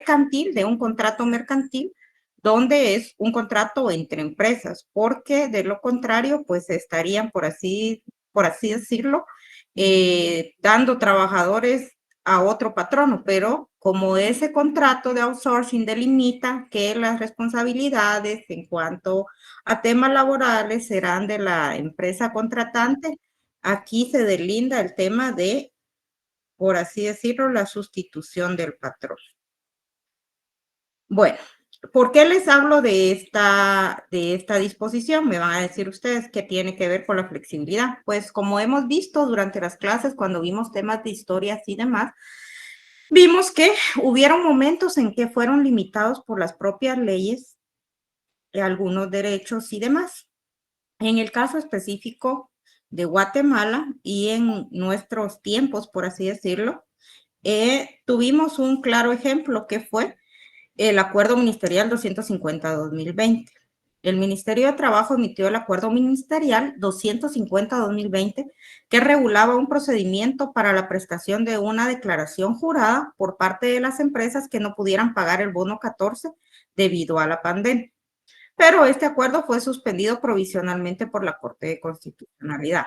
mercantil, de un contrato mercantil, donde es un contrato entre empresas, porque de lo contrario, pues estarían, por así decirlo, dando trabajadores a otro patrono, pero como ese contrato de outsourcing delimita que las responsabilidades en cuanto a temas laborales serán de la empresa contratante, aquí se delinda el tema de, por así decirlo, la sustitución del patrón. Bueno, ¿por qué les hablo de esta disposición? Me van a decir ustedes que tiene que ver con la flexibilidad. Pues como hemos visto durante las clases, cuando vimos temas de historias y demás, vimos que hubieron momentos en que fueron limitados por las propias leyes algunos derechos y demás. En el caso específico de Guatemala y en nuestros tiempos, por así decirlo, tuvimos un claro ejemplo que fue el Acuerdo Ministerial 250-2020. El Ministerio de Trabajo emitió el Acuerdo Ministerial 250-2020 que regulaba un procedimiento para la prestación de una declaración jurada por parte de las empresas que no pudieran pagar el bono 14 debido a la pandemia. Pero este acuerdo fue suspendido provisionalmente por la Corte de Constitucionalidad.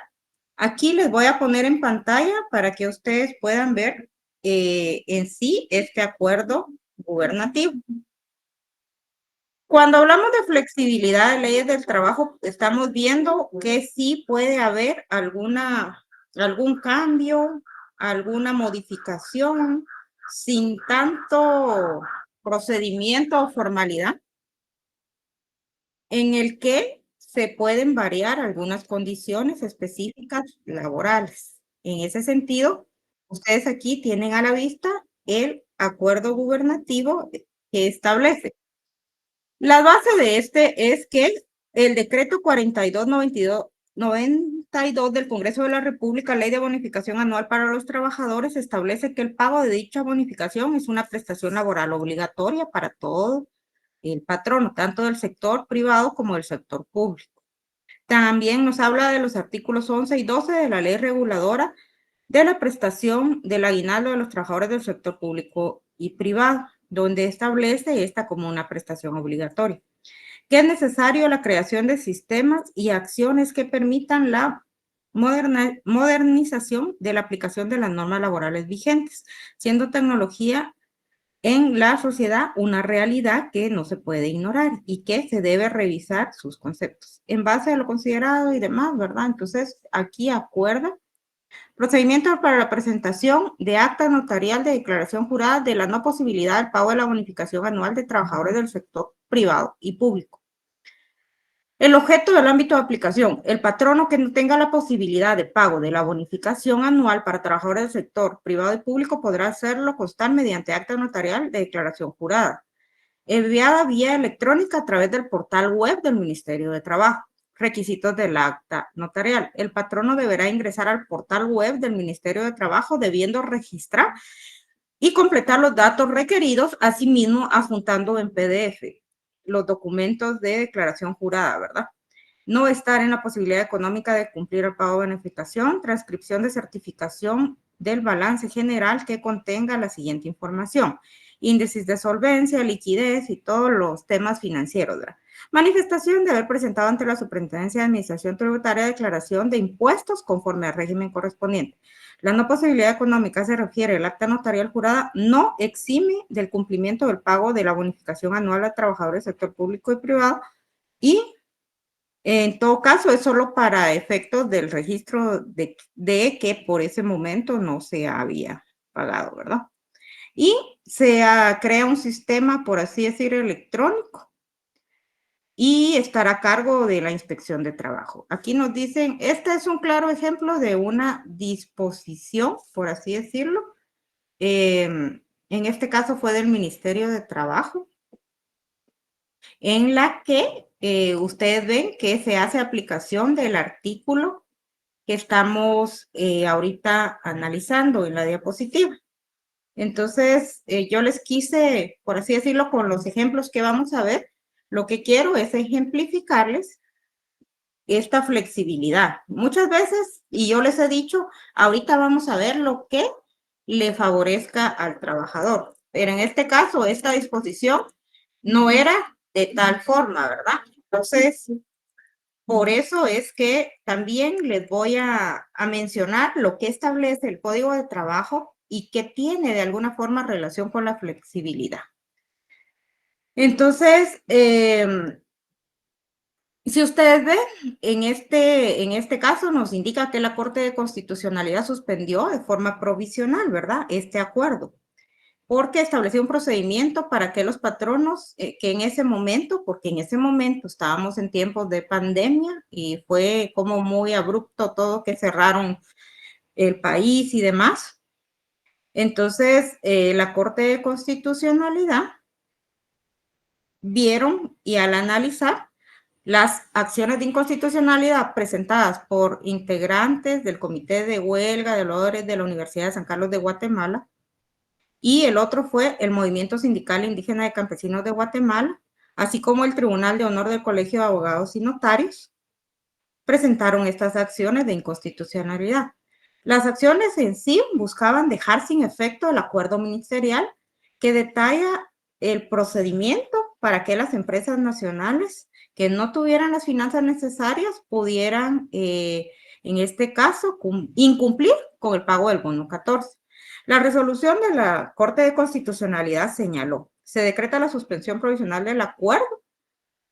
Aquí les voy a poner en pantalla para que ustedes puedan ver en sí este acuerdo gubernativo. Cuando hablamos de flexibilidad de leyes del trabajo, estamos viendo que sí puede haber algún cambio, alguna modificación sin tanto procedimiento o formalidad, en el que se pueden variar algunas condiciones específicas laborales. En ese sentido, ustedes aquí tienen a la vista el acuerdo gubernativo que establece. La base de este es que el decreto 4292 del Congreso de la República, Ley de Bonificación Anual para los Trabajadores, establece que el pago de dicha bonificación es una prestación laboral obligatoria para todo el patrono, tanto del sector privado como del sector público. También nos habla de los artículos 11 y 12 de la ley reguladora de la prestación del aguinaldo de los trabajadores del sector público y privado, donde establece esta como una prestación obligatoria, que es necesario la creación de sistemas y acciones que permitan la modernización de la aplicación de las normas laborales vigentes, siendo tecnología en la sociedad una realidad que no se puede ignorar y que se debe revisar sus conceptos en base a lo considerado y demás, ¿verdad? Entonces, aquí acuerda procedimiento para la presentación de acta notarial de declaración jurada de la no posibilidad del pago de la bonificación anual de trabajadores del sector privado y público. El objeto del ámbito de aplicación, el patrono que no tenga la posibilidad de pago de la bonificación anual para trabajadores del sector privado y público podrá hacerlo constar mediante acta notarial de declaración jurada, enviada vía electrónica a través del portal web del Ministerio de Trabajo. Requisitos del acta notarial. El patrono deberá ingresar al portal web del Ministerio de Trabajo debiendo registrar y completar los datos requeridos, asimismo adjuntando en PDF los documentos de declaración jurada, ¿verdad? No estar en la posibilidad económica de cumplir el pago de bonificación, transcripción de certificación del balance general que contenga la siguiente información: índices de solvencia, liquidez y todos los temas financieros, ¿verdad? Manifestación de haber presentado ante la Superintendencia de Administración Tributaria declaración de impuestos conforme al régimen correspondiente. La no posibilidad económica se refiere al acta notarial jurada no exime del cumplimiento del pago de la bonificación anual a trabajadores del sector público y privado y en todo caso es solo para efectos del registro de que por ese momento no se había pagado, ¿verdad? Y se crea un sistema, por así decir, electrónico y estará a cargo de la inspección de trabajo. Aquí nos dicen, este es un claro ejemplo de una disposición, por así decirlo. En este caso fue del Ministerio de Trabajo, en la que ustedes ven que se hace aplicación del artículo que estamos ahorita analizando en la diapositiva. Entonces, yo les quise, por así decirlo, con los ejemplos que vamos a ver, lo que quiero es ejemplificarles esta flexibilidad. Muchas veces, y yo les he dicho, ahorita vamos a ver lo que le favorezca al trabajador, pero en este caso, esta disposición no era de tal forma, ¿verdad? Entonces, por eso es que también les voy a mencionar lo que establece el Código de Trabajo y que tiene de alguna forma relación con la flexibilidad. Entonces, si ustedes ven, en este caso nos indica que la Corte de Constitucionalidad suspendió de forma provisional, ¿verdad? Este acuerdo, porque estableció un procedimiento para que los patronos, que en ese momento, porque en ese momento estábamos en tiempos de pandemia y fue como muy abrupto todo que cerraron el país y demás. Entonces, la Corte de Constitucionalidad vieron y al analizar las acciones de inconstitucionalidad presentadas por integrantes del Comité de Huelga de Lores de la Universidad de San Carlos de Guatemala, y el otro fue el Movimiento Sindical Indígena de Campesinos de Guatemala, así como el Tribunal de Honor del Colegio de Abogados y Notarios, presentaron estas acciones de inconstitucionalidad. Las acciones en sí buscaban dejar sin efecto el acuerdo ministerial que detalla el procedimiento para que las empresas nacionales que no tuvieran las finanzas necesarias pudieran, en este caso, incumplir con el pago del bono 14. La resolución de la Corte de Constitucionalidad señaló, se decreta la suspensión provisional del acuerdo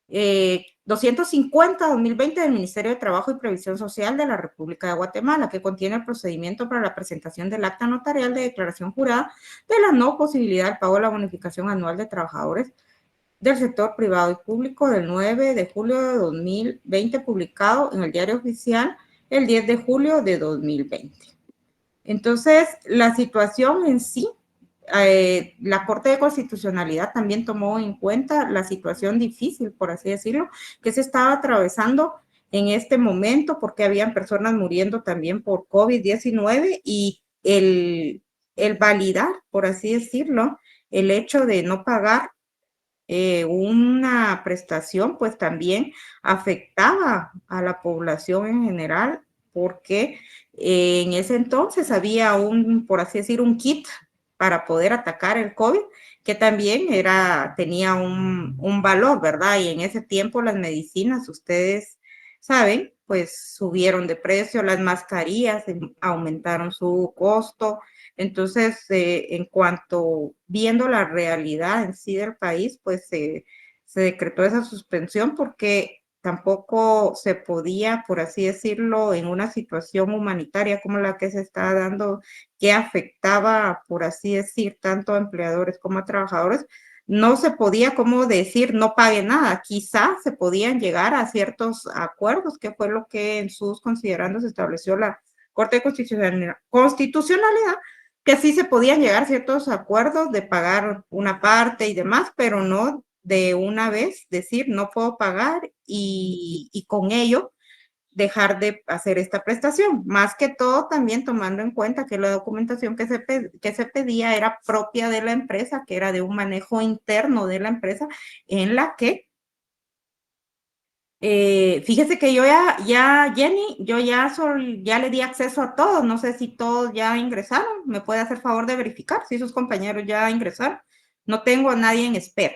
250-2020 del Ministerio de Trabajo y Previsión Social de la República de Guatemala, que contiene el procedimiento para la presentación del acta notarial de declaración jurada de la no posibilidad del pago de la bonificación anual de trabajadores del sector privado y público del 9 de julio de 2020, publicado en el Diario Oficial el 10 de julio de 2020. Entonces, la situación en sí, la Corte de Constitucionalidad también tomó en cuenta la situación difícil, por así decirlo, que se estaba atravesando en este momento, porque habían personas muriendo también por COVID-19 y el validar, por así decirlo, el hecho de no pagar una prestación, pues también afectaba a la población en general, porque en ese entonces había por así decir, un kit para poder atacar el COVID, que también tenía un valor, ¿verdad? Y en ese tiempo las medicinas, ustedes saben, pues subieron de precio, las mascarillas aumentaron su costo. Entonces, en cuanto viendo la realidad en sí del país, pues se decretó esa suspensión porque tampoco se podía, por así decirlo, en una situación humanitaria como la que se está dando, que afectaba, por así decir, tanto a empleadores como a trabajadores, no se podía, como decir, no pague nada. Quizás se podían llegar a ciertos acuerdos, que fue lo que en sus considerandos estableció la Corte de Constitucionalidad, que sí se podían llegar a ciertos acuerdos de pagar una parte y demás, pero no de una vez decir no puedo pagar y con ello dejar de hacer esta prestación. Más que todo también tomando en cuenta que la documentación que se pedía era propia de la empresa, que era de un manejo interno de la empresa, en la que fíjese que yo Jenny, yo ya le di acceso a todos, no sé si todos ya ingresaron, me puede hacer favor de verificar si sus compañeros ya ingresaron, no tengo a nadie en espera.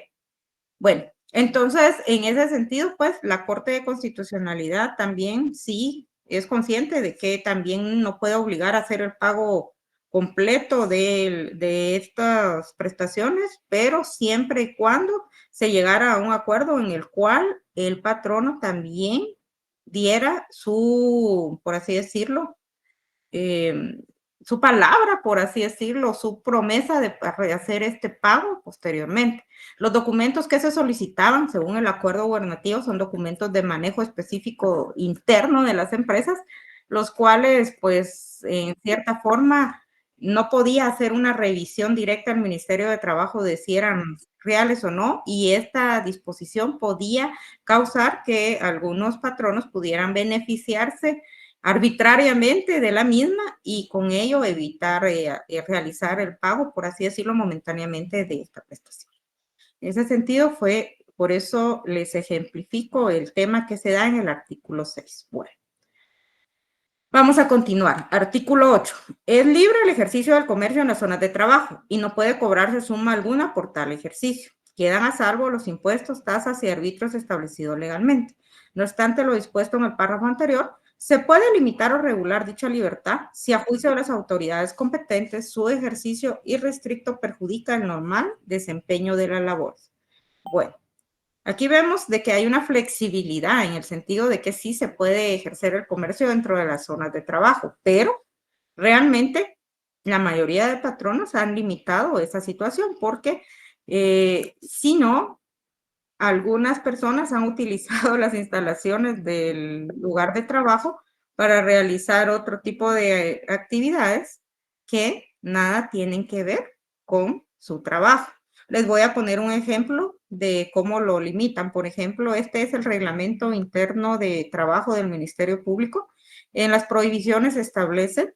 Bueno, entonces, en ese sentido, pues la Corte de Constitucionalidad también sí es consciente de que también no puede obligar a hacer el pago completo de estas prestaciones, pero siempre y cuando se llegara a un acuerdo en el cual el patrono también diera su, por así decirlo, su palabra, por así decirlo, su promesa de hacer este pago posteriormente. Los documentos que se solicitaban, según el acuerdo gubernativo, son documentos de manejo específico interno de las empresas, los cuales, pues, en cierta forma, no podía hacer una revisión directa al Ministerio de Trabajo de si eran reales o no, y esta disposición podía causar que algunos patronos pudieran beneficiarse arbitrariamente de la misma y con ello evitar realizar el pago, por así decirlo, momentáneamente de esta prestación. En ese sentido fue, por eso les ejemplifico el tema que se da en el artículo 6. Bueno, Vamos a continuar. Artículo 8. Es libre el ejercicio del comercio en las zonas de trabajo y no puede cobrarse suma alguna por tal ejercicio. Quedan a salvo los impuestos, tasas y arbitrios establecidos legalmente. No obstante lo dispuesto en el párrafo anterior, se puede limitar o regular dicha libertad si a juicio de las autoridades competentes su ejercicio irrestricto perjudica el normal desempeño de las labores. Bueno, aquí vemos de que hay una flexibilidad en el sentido de que sí se puede ejercer el comercio dentro de las zonas de trabajo, pero realmente la mayoría de patronos han limitado esa situación porque si no, algunas personas han utilizado las instalaciones del lugar de trabajo para realizar otro tipo de actividades que nada tienen que ver con su trabajo. Les voy a poner un ejemplo de cómo lo limitan. Por ejemplo, este es el reglamento interno de trabajo del Ministerio Público. En las prohibiciones establece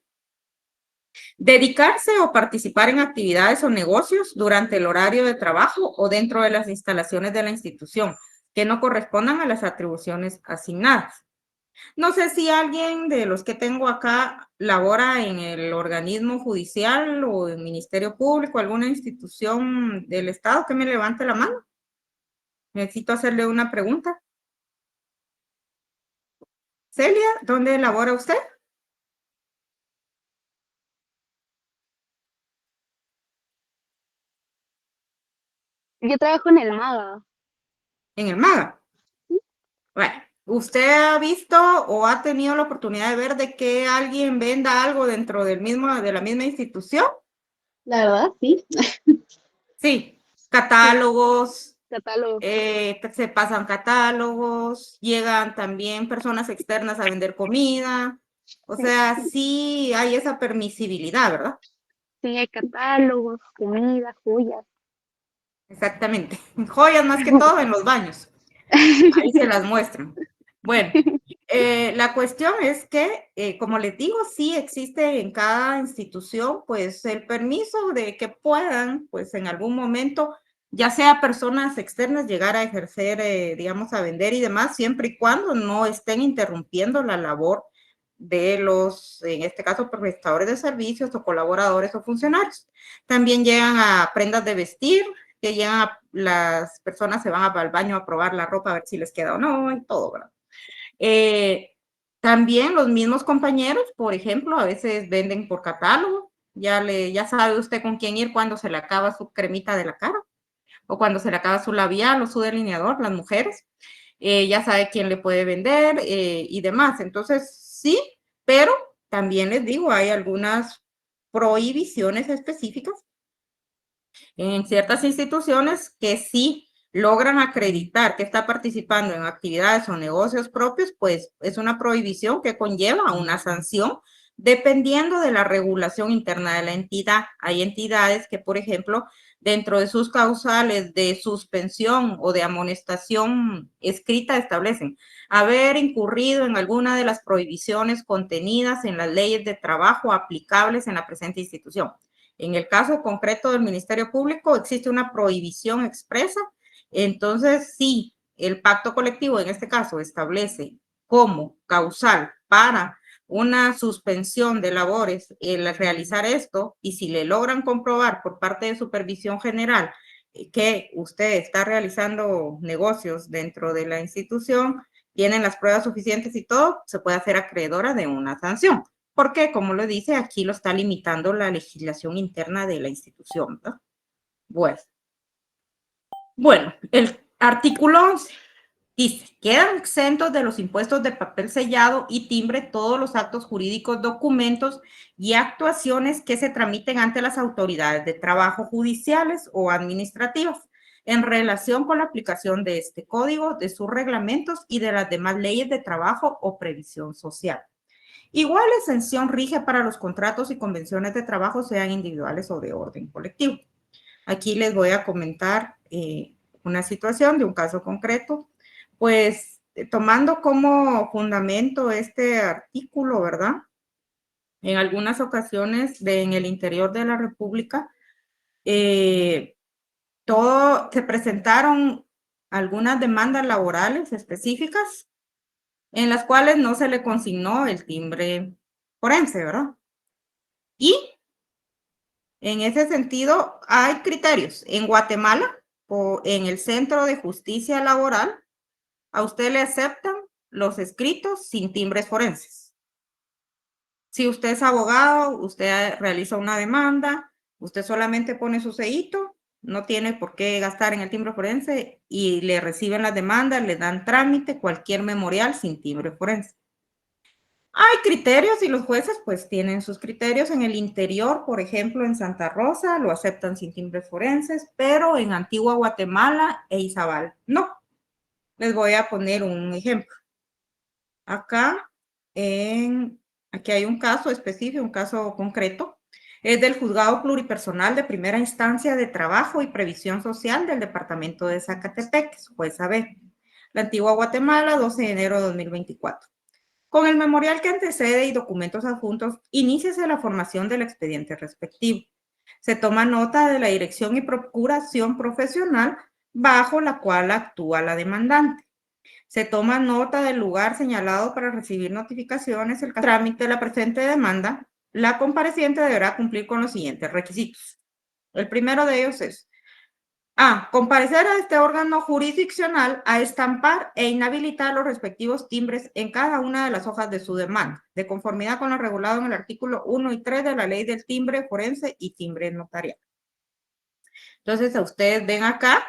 dedicarse o participar en actividades o negocios durante el horario de trabajo o dentro de las instalaciones de la institución que no correspondan a las atribuciones asignadas. No sé si alguien de los que tengo acá labora en el organismo judicial o el Ministerio Público, alguna institución del Estado, que me levante la mano. Necesito hacerle una pregunta. Celia, ¿dónde labora usted? Yo trabajo en el MAGA. En el MAGA. Bueno, ¿usted ha visto o ha tenido la oportunidad de ver de que alguien venda algo dentro de la misma institución? La verdad, sí. Sí, Sí, catálogos, catálogo. se pasan catálogos, llegan también personas externas a vender comida. O Sí, sea, sí hay esa permisibilidad, ¿verdad? sí, hay catálogos, comida, joyas. Exactamente. Joyas más que todo en los baños. Ahí se las muestran. Bueno, la cuestión es que, como les digo, sí existe en cada institución, pues el permiso de que puedan, pues en algún momento, ya sea personas externas, llegar a ejercer, digamos, a vender y demás, siempre y cuando no estén interrumpiendo la labor de los, en este caso, prestadores de servicios o colaboradores o funcionarios. También llegan a prendas de vestir, que ya las personas se van al baño a probar la ropa a ver si les queda o no y todo, ¿verdad? Eh, también los mismos compañeros, por ejemplo, a veces venden por catálogo, ya sabe usted con quién ir cuando se le acaba su cremita de la cara o cuando se le acaba su labial o su delineador, las mujeres, ya sabe quién le puede vender y demás. Entonces, sí, pero también les digo, hay algunas prohibiciones específicas en ciertas instituciones que sí logran acreditar que está participando en actividades o negocios propios, pues es una prohibición que conlleva una sanción dependiendo de la regulación interna de la entidad. Hay entidades que, por ejemplo, dentro de sus causales de suspensión o de amonestación escrita establecen haber incurrido en alguna de las prohibiciones contenidas en las leyes de trabajo aplicables en la presente institución. En el caso concreto del Ministerio Público existe una prohibición expresa, entonces sí, el pacto colectivo en este caso establece como causal para una suspensión de labores el realizar esto y si le logran comprobar por parte de supervisión general que usted está realizando negocios dentro de la institución, tienen las pruebas suficientes y todo, se puede hacer acreedora de una sanción porque, como lo dice, aquí lo está limitando la legislación interna de la institución, ¿no? Bueno, el artículo 11 dice, quedan exentos de los impuestos de papel sellado y timbre todos los actos jurídicos, documentos y actuaciones que se tramiten ante las autoridades de trabajo judiciales o administrativas en relación con la aplicación de este código, de sus reglamentos y de las demás leyes de trabajo o previsión social. Igual exención rige para los contratos y convenciones de trabajo, sean individuales o de orden colectivo. Aquí les voy a comentar una situación de un caso concreto, pues tomando como fundamento este artículo, ¿verdad? En algunas ocasiones en el interior de la República, eh, se presentaron algunas demandas laborales específicas en las cuales no se le consignó el timbre forense, ¿verdad? Y en ese sentido hay criterios. En Guatemala, en el Centro de Justicia Laboral, a usted le aceptan los escritos sin timbres forenses. Si usted es abogado, usted realiza una demanda, usted solamente pone su sellito, no tiene por qué gastar en el timbre forense y le reciben las demandas, le dan trámite, cualquier memorial sin timbre forense. Hay criterios y los jueces pues tienen sus criterios. En el interior, por ejemplo, en Santa Rosa lo aceptan sin timbres forenses, pero en Antigua Guatemala e Izabal no. Les voy a poner un ejemplo. Acá, aquí hay un caso específico, un caso concreto. Es del Juzgado Pluripersonal de Primera Instancia de Trabajo y Previsión Social del Departamento de Zacatepec, jueza B. La Antigua Guatemala, 12 de enero de 2024. Con el memorial que antecede y documentos adjuntos, iníciese la formación del expediente respectivo. Se toma nota de la dirección y procuración profesional bajo la cual actúa la demandante. Se toma nota del lugar señalado para recibir notificaciones, el trámite de la presente demanda. La compareciente deberá cumplir con los siguientes requisitos. El primero de ellos es comparecer a este órgano jurisdiccional a estampar e inhabilitar los respectivos timbres en cada una de las hojas de su demanda, de conformidad con lo regulado en el artículo 1 y 3 de la Ley del Timbre Forense y Timbre Notarial. Entonces, a ustedes ven acá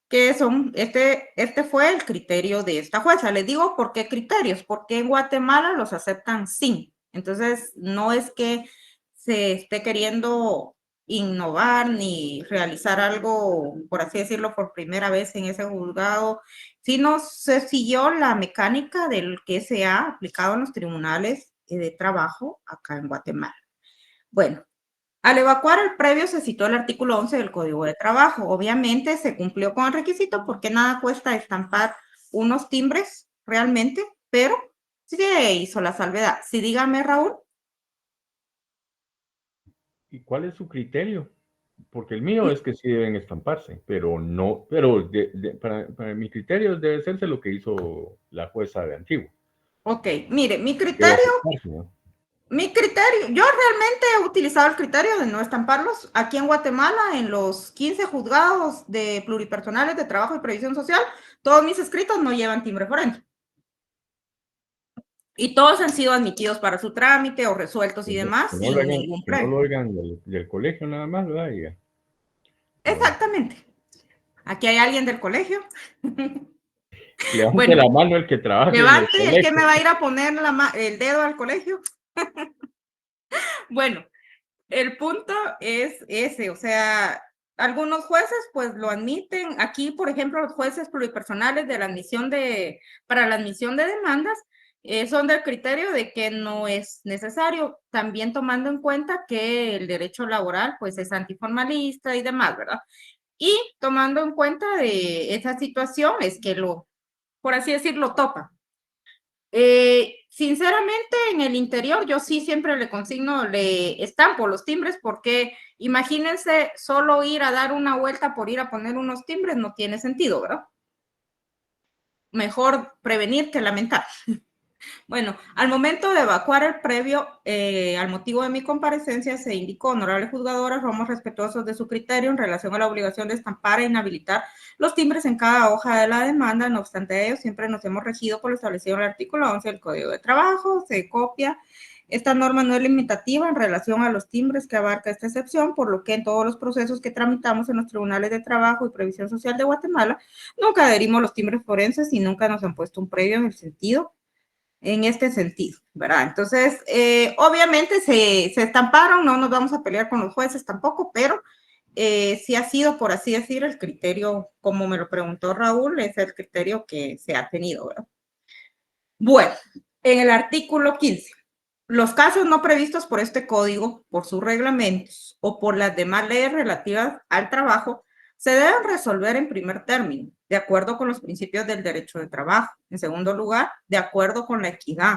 que este fue el criterio de esta jueza. Les digo por qué criterios, porque en Guatemala los aceptan sin. Entonces, no es que se esté queriendo innovar ni realizar algo, por así decirlo, por primera vez en ese juzgado, sino se siguió la mecánica del que se ha aplicado en los tribunales de trabajo acá en Guatemala. Bueno, al evacuar el previo se citó el artículo 11 del Código de Trabajo. Obviamente se cumplió con el requisito porque nada cuesta estampar unos timbres realmente, pero sí se hizo la salvedad. Sí, dígame, Raúl. ¿Y cuál es su criterio? Porque el mío es que sí deben estamparse, pero no, pero para mi criterio debe hacerse lo que hizo la jueza de Antigua. Ok, mire, mi Debe criterio, aceptarse, ¿no? yo realmente he utilizado el criterio de no estamparlos. Aquí en Guatemala, en los 15 juzgados de pluripersonales de trabajo y previsión social, todos mis escritos no llevan timbre forense. Y todos han sido admitidos para su trámite o resueltos y demás Que no sin lo hagan, ningún que no problema. lo oigan del colegio nada más, ¿verdad? Exactamente. Aquí hay alguien del colegio. Levante Bueno, la mano el que trabaje en el levante el que colegio. me va a ir a poner el dedo al colegio. Bueno, el punto es ese, o sea, algunos jueces pues lo admiten. Aquí, por ejemplo, los jueces pluripersonales de la admisión para la admisión de demandas son del criterio de que no es necesario, también tomando en cuenta que el derecho laboral pues es antiformalista y demás, ¿verdad? Y tomando en cuenta de esa situación es que por así decirlo, topa. Sinceramente, en el interior yo sí siempre le estampo los timbres porque imagínense solo ir a dar una vuelta por ir a poner unos timbres, no tiene sentido, ¿verdad? Mejor prevenir que lamentar. Bueno, al momento de evacuar el previo, al motivo de mi comparecencia, se indicó, honorable juzgadora, somos respetuosos de su criterio en relación a la obligación de estampar e inhabilitar los timbres en cada hoja de la demanda. No obstante ello, siempre nos hemos regido por lo establecido en el artículo 11 del Código de Trabajo. Se copia. Esta norma no es limitativa en relación a los timbres que abarca esta excepción, por lo que en todos los procesos que tramitamos en los tribunales de trabajo y previsión social de Guatemala, nunca adherimos los timbres forenses y nunca nos han puesto un previo en este sentido, ¿verdad? Entonces, obviamente se estamparon, no nos vamos a pelear con los jueces tampoco, pero sí ha sido, por así decir, el criterio, como me lo preguntó Raúl, es el criterio que se ha tenido, ¿verdad? Bueno, en el artículo 15, los casos no previstos por este código, por sus reglamentos o por las demás leyes relativas al trabajo, se deben resolver en primer término, de acuerdo con los principios del derecho de trabajo. En segundo lugar, de acuerdo con la equidad,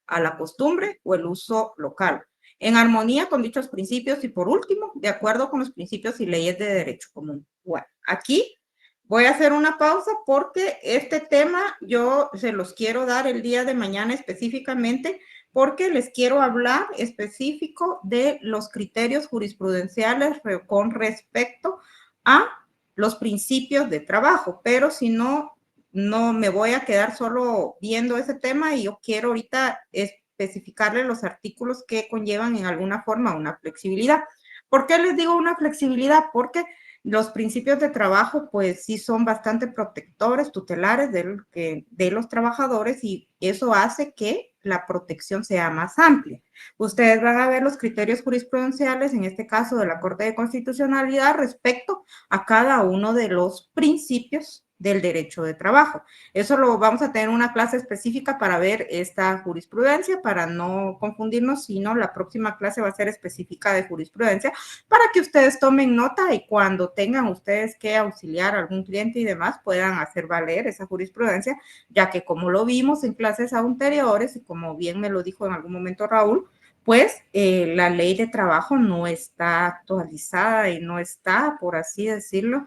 a la costumbre o el uso local, en armonía con dichos principios y por último, de acuerdo con los principios y leyes de derecho común. Bueno, aquí voy a hacer una pausa porque este tema yo se los quiero dar el día de mañana específicamente porque les quiero hablar específico de los criterios jurisprudenciales con respecto a los principios de trabajo, pero si no, no me voy a quedar solo viendo ese tema y yo quiero ahorita especificarle los artículos que conllevan en alguna forma una flexibilidad. ¿Por qué les digo una flexibilidad? Porque los principios de trabajo, pues sí son bastante protectores, tutelares de los trabajadores y eso hace que la protección sea más amplia. Ustedes van a ver los criterios jurisprudenciales, en este caso de la Corte de Constitucionalidad, respecto a cada uno de los principios del derecho de trabajo. Eso lo vamos a tener una clase específica para ver esta jurisprudencia, para no confundirnos, sino la próxima clase va a ser específica de jurisprudencia, para que ustedes tomen nota y cuando tengan ustedes que auxiliar a algún cliente y demás, puedan hacer valer esa jurisprudencia, ya que como lo vimos en clases anteriores, y como bien me lo dijo en algún momento Raúl, pues la ley de trabajo no está actualizada y no está, por así decirlo,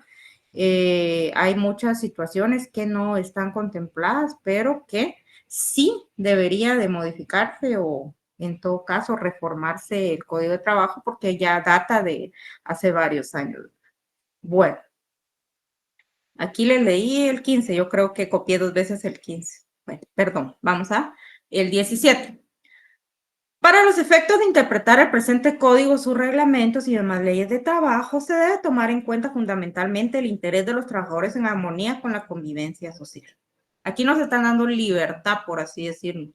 hay muchas situaciones que no están contempladas, pero que sí debería de modificarse o en todo caso reformarse el Código de Trabajo porque ya data de hace varios años. Bueno, aquí le leí el 15, yo creo que copié 2 veces el 15. Bueno, perdón, vamos a el 17. Para los efectos de interpretar el presente código, sus reglamentos y demás leyes de trabajo, se debe tomar en cuenta fundamentalmente el interés de los trabajadores en armonía con la convivencia social. Aquí nos están dando libertad, por así decirlo.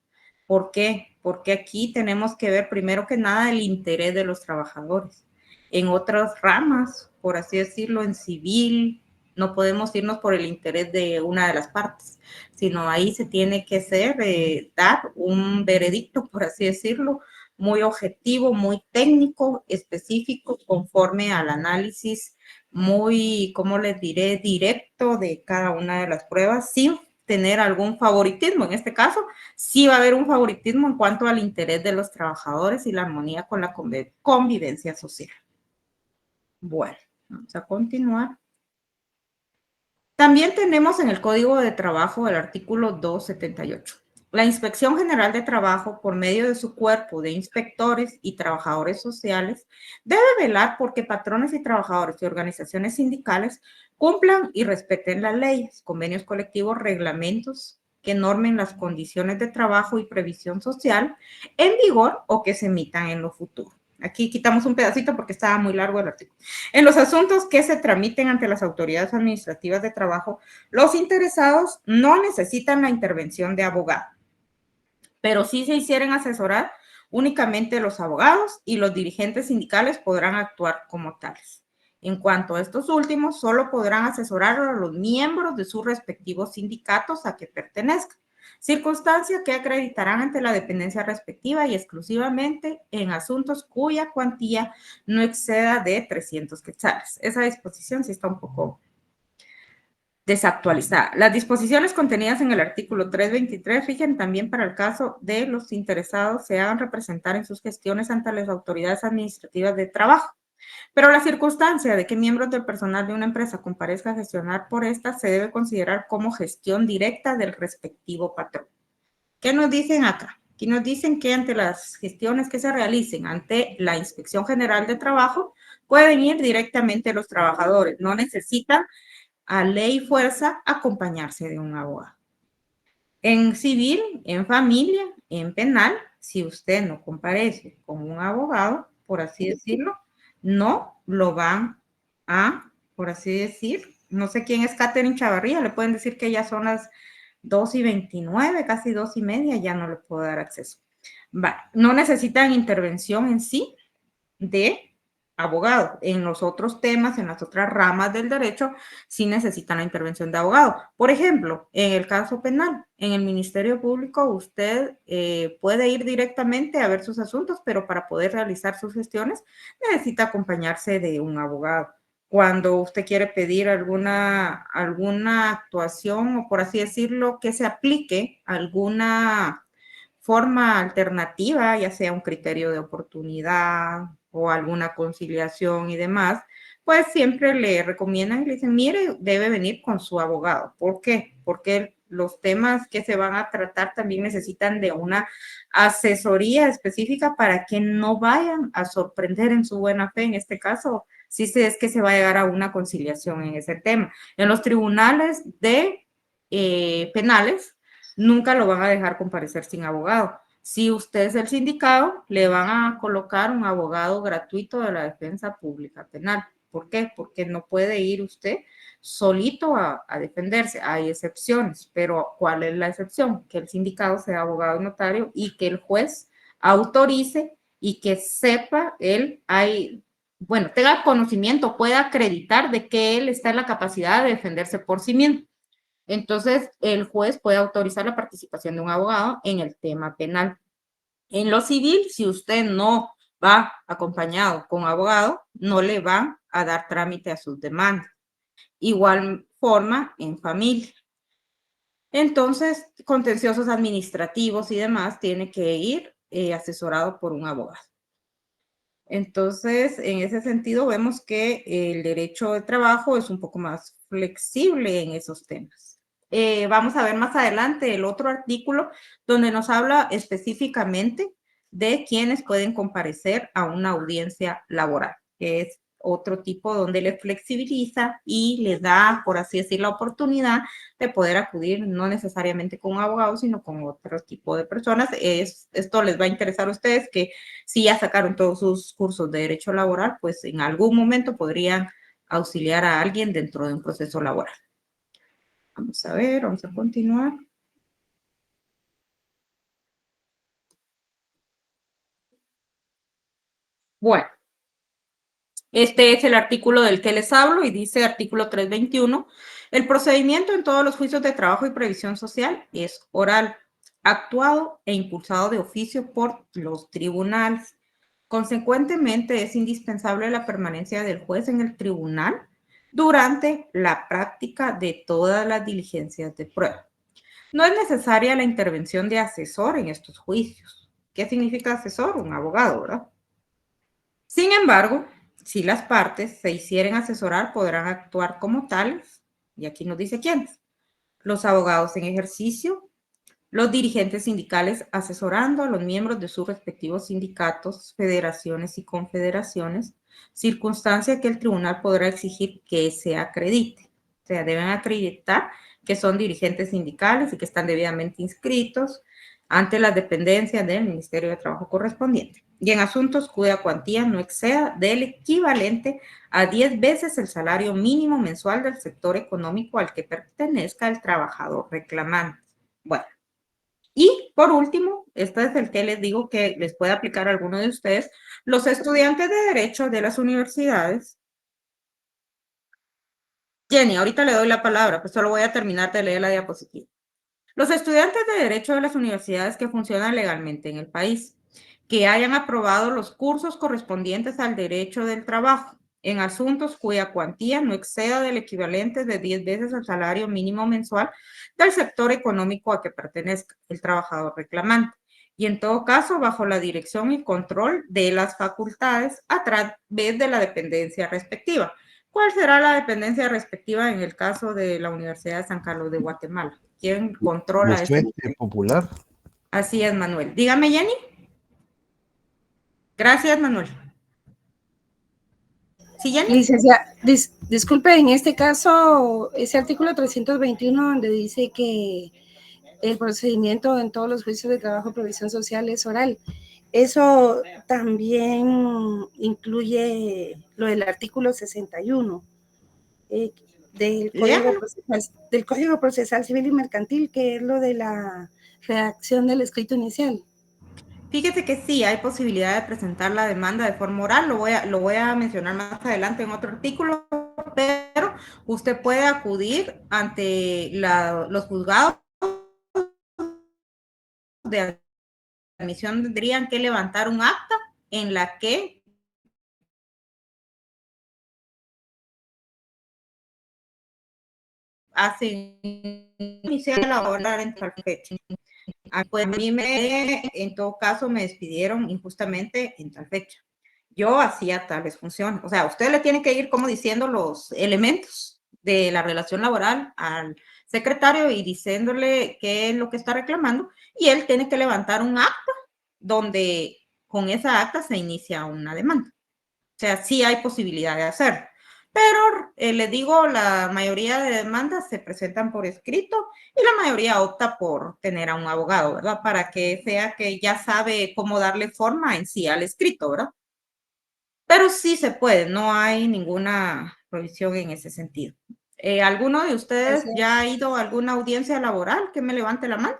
¿Por qué? Porque aquí tenemos que ver primero que nada el interés de los trabajadores. En otras ramas, por así decirlo, en civil, no podemos irnos por el interés de una de las partes, sino ahí se tiene que dar un veredicto, por así decirlo, muy objetivo, muy técnico, específico, conforme al análisis muy, ¿cómo les diré?, directo de cada una de las pruebas, sin tener algún favoritismo. En este caso, sí va a haber un favoritismo en cuanto al interés de los trabajadores y la armonía con la convivencia social. Bueno, vamos a continuar. También tenemos en el Código de Trabajo el artículo 278. La Inspección General de Trabajo, por medio de su cuerpo de inspectores y trabajadores sociales, debe velar porque patrones y trabajadores y organizaciones sindicales cumplan y respeten las leyes, convenios colectivos, reglamentos que normen las condiciones de trabajo y previsión social en vigor o que se emitan en lo futuro. Aquí quitamos un pedacito porque estaba muy largo el artículo. En los asuntos que se tramiten ante las autoridades administrativas de trabajo, los interesados no necesitan la intervención de abogado, pero si se hicieren asesorar, únicamente los abogados y los dirigentes sindicales podrán actuar como tales. En cuanto a estos últimos, solo podrán asesorar a los miembros de sus respectivos sindicatos a que pertenezcan, circunstancia que acreditarán ante la dependencia respectiva y exclusivamente en asuntos cuya cuantía no exceda de 300 quetzales. Esa disposición sí está un poco desactualizada. Las disposiciones contenidas en el artículo 323 rigen también para el caso de los interesados se hagan representar en sus gestiones ante las autoridades administrativas de trabajo. Pero la circunstancia de que miembros del personal de una empresa comparezca a gestionar por esta se debe considerar como gestión directa del respectivo patrón. ¿Qué nos dicen acá? Aquí nos dicen que ante las gestiones que se realicen ante la Inspección General de Trabajo, pueden ir directamente los trabajadores, no necesitan a ley y fuerza acompañarse de un abogado. En civil, en familia, en penal, si usted no comparece con un abogado, por así decirlo, no lo van a, por así decir, no sé quién es Catherine Chavarría, le pueden decir que ya son las 2:29, casi 2:30, ya no le puedo dar acceso. No necesitan intervención en sí de abogado. En los otros temas, en las otras ramas del derecho, sí necesitan la intervención de abogado. Por ejemplo, en el caso penal, en el Ministerio Público, usted puede ir directamente a ver sus asuntos, pero para poder realizar sus gestiones necesita acompañarse de un abogado. Cuando usted quiere pedir alguna actuación o, por así decirlo, que se aplique alguna forma alternativa, ya sea un criterio de oportunidad o alguna conciliación y demás, pues siempre le recomiendan y le dicen, mire, debe venir con su abogado. ¿Por qué? Porque los temas que se van a tratar también necesitan de una asesoría específica para que no vayan a sorprender en su buena fe, en este caso, si es que se va a llegar a una conciliación en ese tema. En los tribunales de penales, nunca lo van a dejar comparecer sin abogado. Si usted es el sindicado, le van a colocar un abogado gratuito de la defensa pública penal. ¿Por qué? Porque no puede ir usted solito a defenderse. Hay excepciones, pero ¿cuál es la excepción? Que el sindicado sea abogado y notario y que el juez autorice y que sepa bueno, tenga conocimiento, pueda acreditar de que él está en la capacidad de defenderse por sí mismo. Entonces, el juez puede autorizar la participación de un abogado en el tema penal. En lo civil, si usted no va acompañado con abogado, no le van a dar trámite a sus demandas. Igual forma en familia. Entonces, contenciosos administrativos y demás tiene que ir asesorado por un abogado. Entonces, en ese sentido, vemos que el derecho de trabajo es un poco más flexible en esos temas. Vamos a ver más adelante el otro artículo donde nos habla específicamente de quienes pueden comparecer a una audiencia laboral, que es otro tipo donde le flexibiliza y les da, por así decir, la oportunidad de poder acudir no necesariamente con un abogado, sino con otro tipo de personas. Esto les va a interesar a ustedes que si ya sacaron todos sus cursos de derecho laboral, pues en algún momento podrían auxiliar a alguien dentro de un proceso laboral. Vamos a ver, vamos a continuar. Bueno, este es el artículo del que les hablo y dice artículo 321, el procedimiento en todos los juicios de trabajo y previsión social es oral, actuado e impulsado de oficio por los tribunales. Consecuentemente, es indispensable la permanencia del juez en el tribunal durante la práctica de todas las diligencias de prueba. No es necesaria la intervención de asesor en estos juicios. ¿Qué significa asesor? Un abogado, ¿verdad? Sin embargo, si las partes se hicieren asesorar, podrán actuar como tales, y aquí nos dice quiénes: los abogados en ejercicio, los dirigentes sindicales asesorando a los miembros de sus respectivos sindicatos, federaciones y confederaciones, circunstancia que el tribunal podrá exigir que se acredite. O sea, deben acreditar que son dirigentes sindicales y que están debidamente inscritos ante las dependencias del Ministerio de Trabajo correspondiente. Y en asuntos cuya cuantía no exceda del equivalente a 10 veces el salario mínimo mensual del sector económico al que pertenezca el trabajador reclamante. Bueno, y por último, este es el que les digo que les puede aplicar a alguno de ustedes, los estudiantes de Derecho de las universidades. Jenny, ahorita le doy la palabra, pues solo voy a terminar de leer la diapositiva. Los estudiantes de Derecho de las universidades que funcionan legalmente en el país, que hayan aprobado los cursos correspondientes al derecho del trabajo en asuntos cuya cuantía no exceda del equivalente de 10 veces el salario mínimo mensual del sector económico a que pertenezca el trabajador reclamante, y en todo caso bajo la dirección y control de las facultades a través de la dependencia respectiva. ¿Cuál será la dependencia respectiva en el caso de la Universidad de San Carlos de Guatemala? ¿Quién controla eso? Popular. Así es, Manuel. Dígame, Jenny. Gracias, Manuel. ¿Sí, Jenny? Licenciada, disculpe, en este caso, ese artículo 321 donde dice que el procedimiento en todos los juicios de trabajo y previsión social es oral, eso también incluye lo del artículo 61 del Código Procesal Civil y Mercantil, que es lo de la redacción del escrito inicial. Fíjese que sí, hay posibilidad de presentar la demanda de forma oral, lo voy a mencionar más adelante en otro artículo, pero usted puede acudir ante los juzgados de admisión, tendrían que levantar un acta en la que hacen iniciar la hora en tal fecha. Pues a mí en todo caso me despidieron injustamente en tal fecha. Yo hacía tales funciones. O sea, usted le tiene que ir como diciendo los elementos de la relación laboral al secretario y diciéndole qué es lo que está reclamando, y él tiene que levantar un acta donde con esa acta se inicia una demanda. O sea, sí hay posibilidad de hacerlo. Pero les digo, la mayoría de demandas se presentan por escrito y la mayoría opta por tener a un abogado, ¿verdad? Para que sea que ya sabe cómo darle forma en sí al escrito, ¿verdad? Pero sí se puede, no hay ninguna prohibición en ese sentido. ¿Alguno de ustedes ya ha ido a alguna audiencia laboral? Que me levante la mano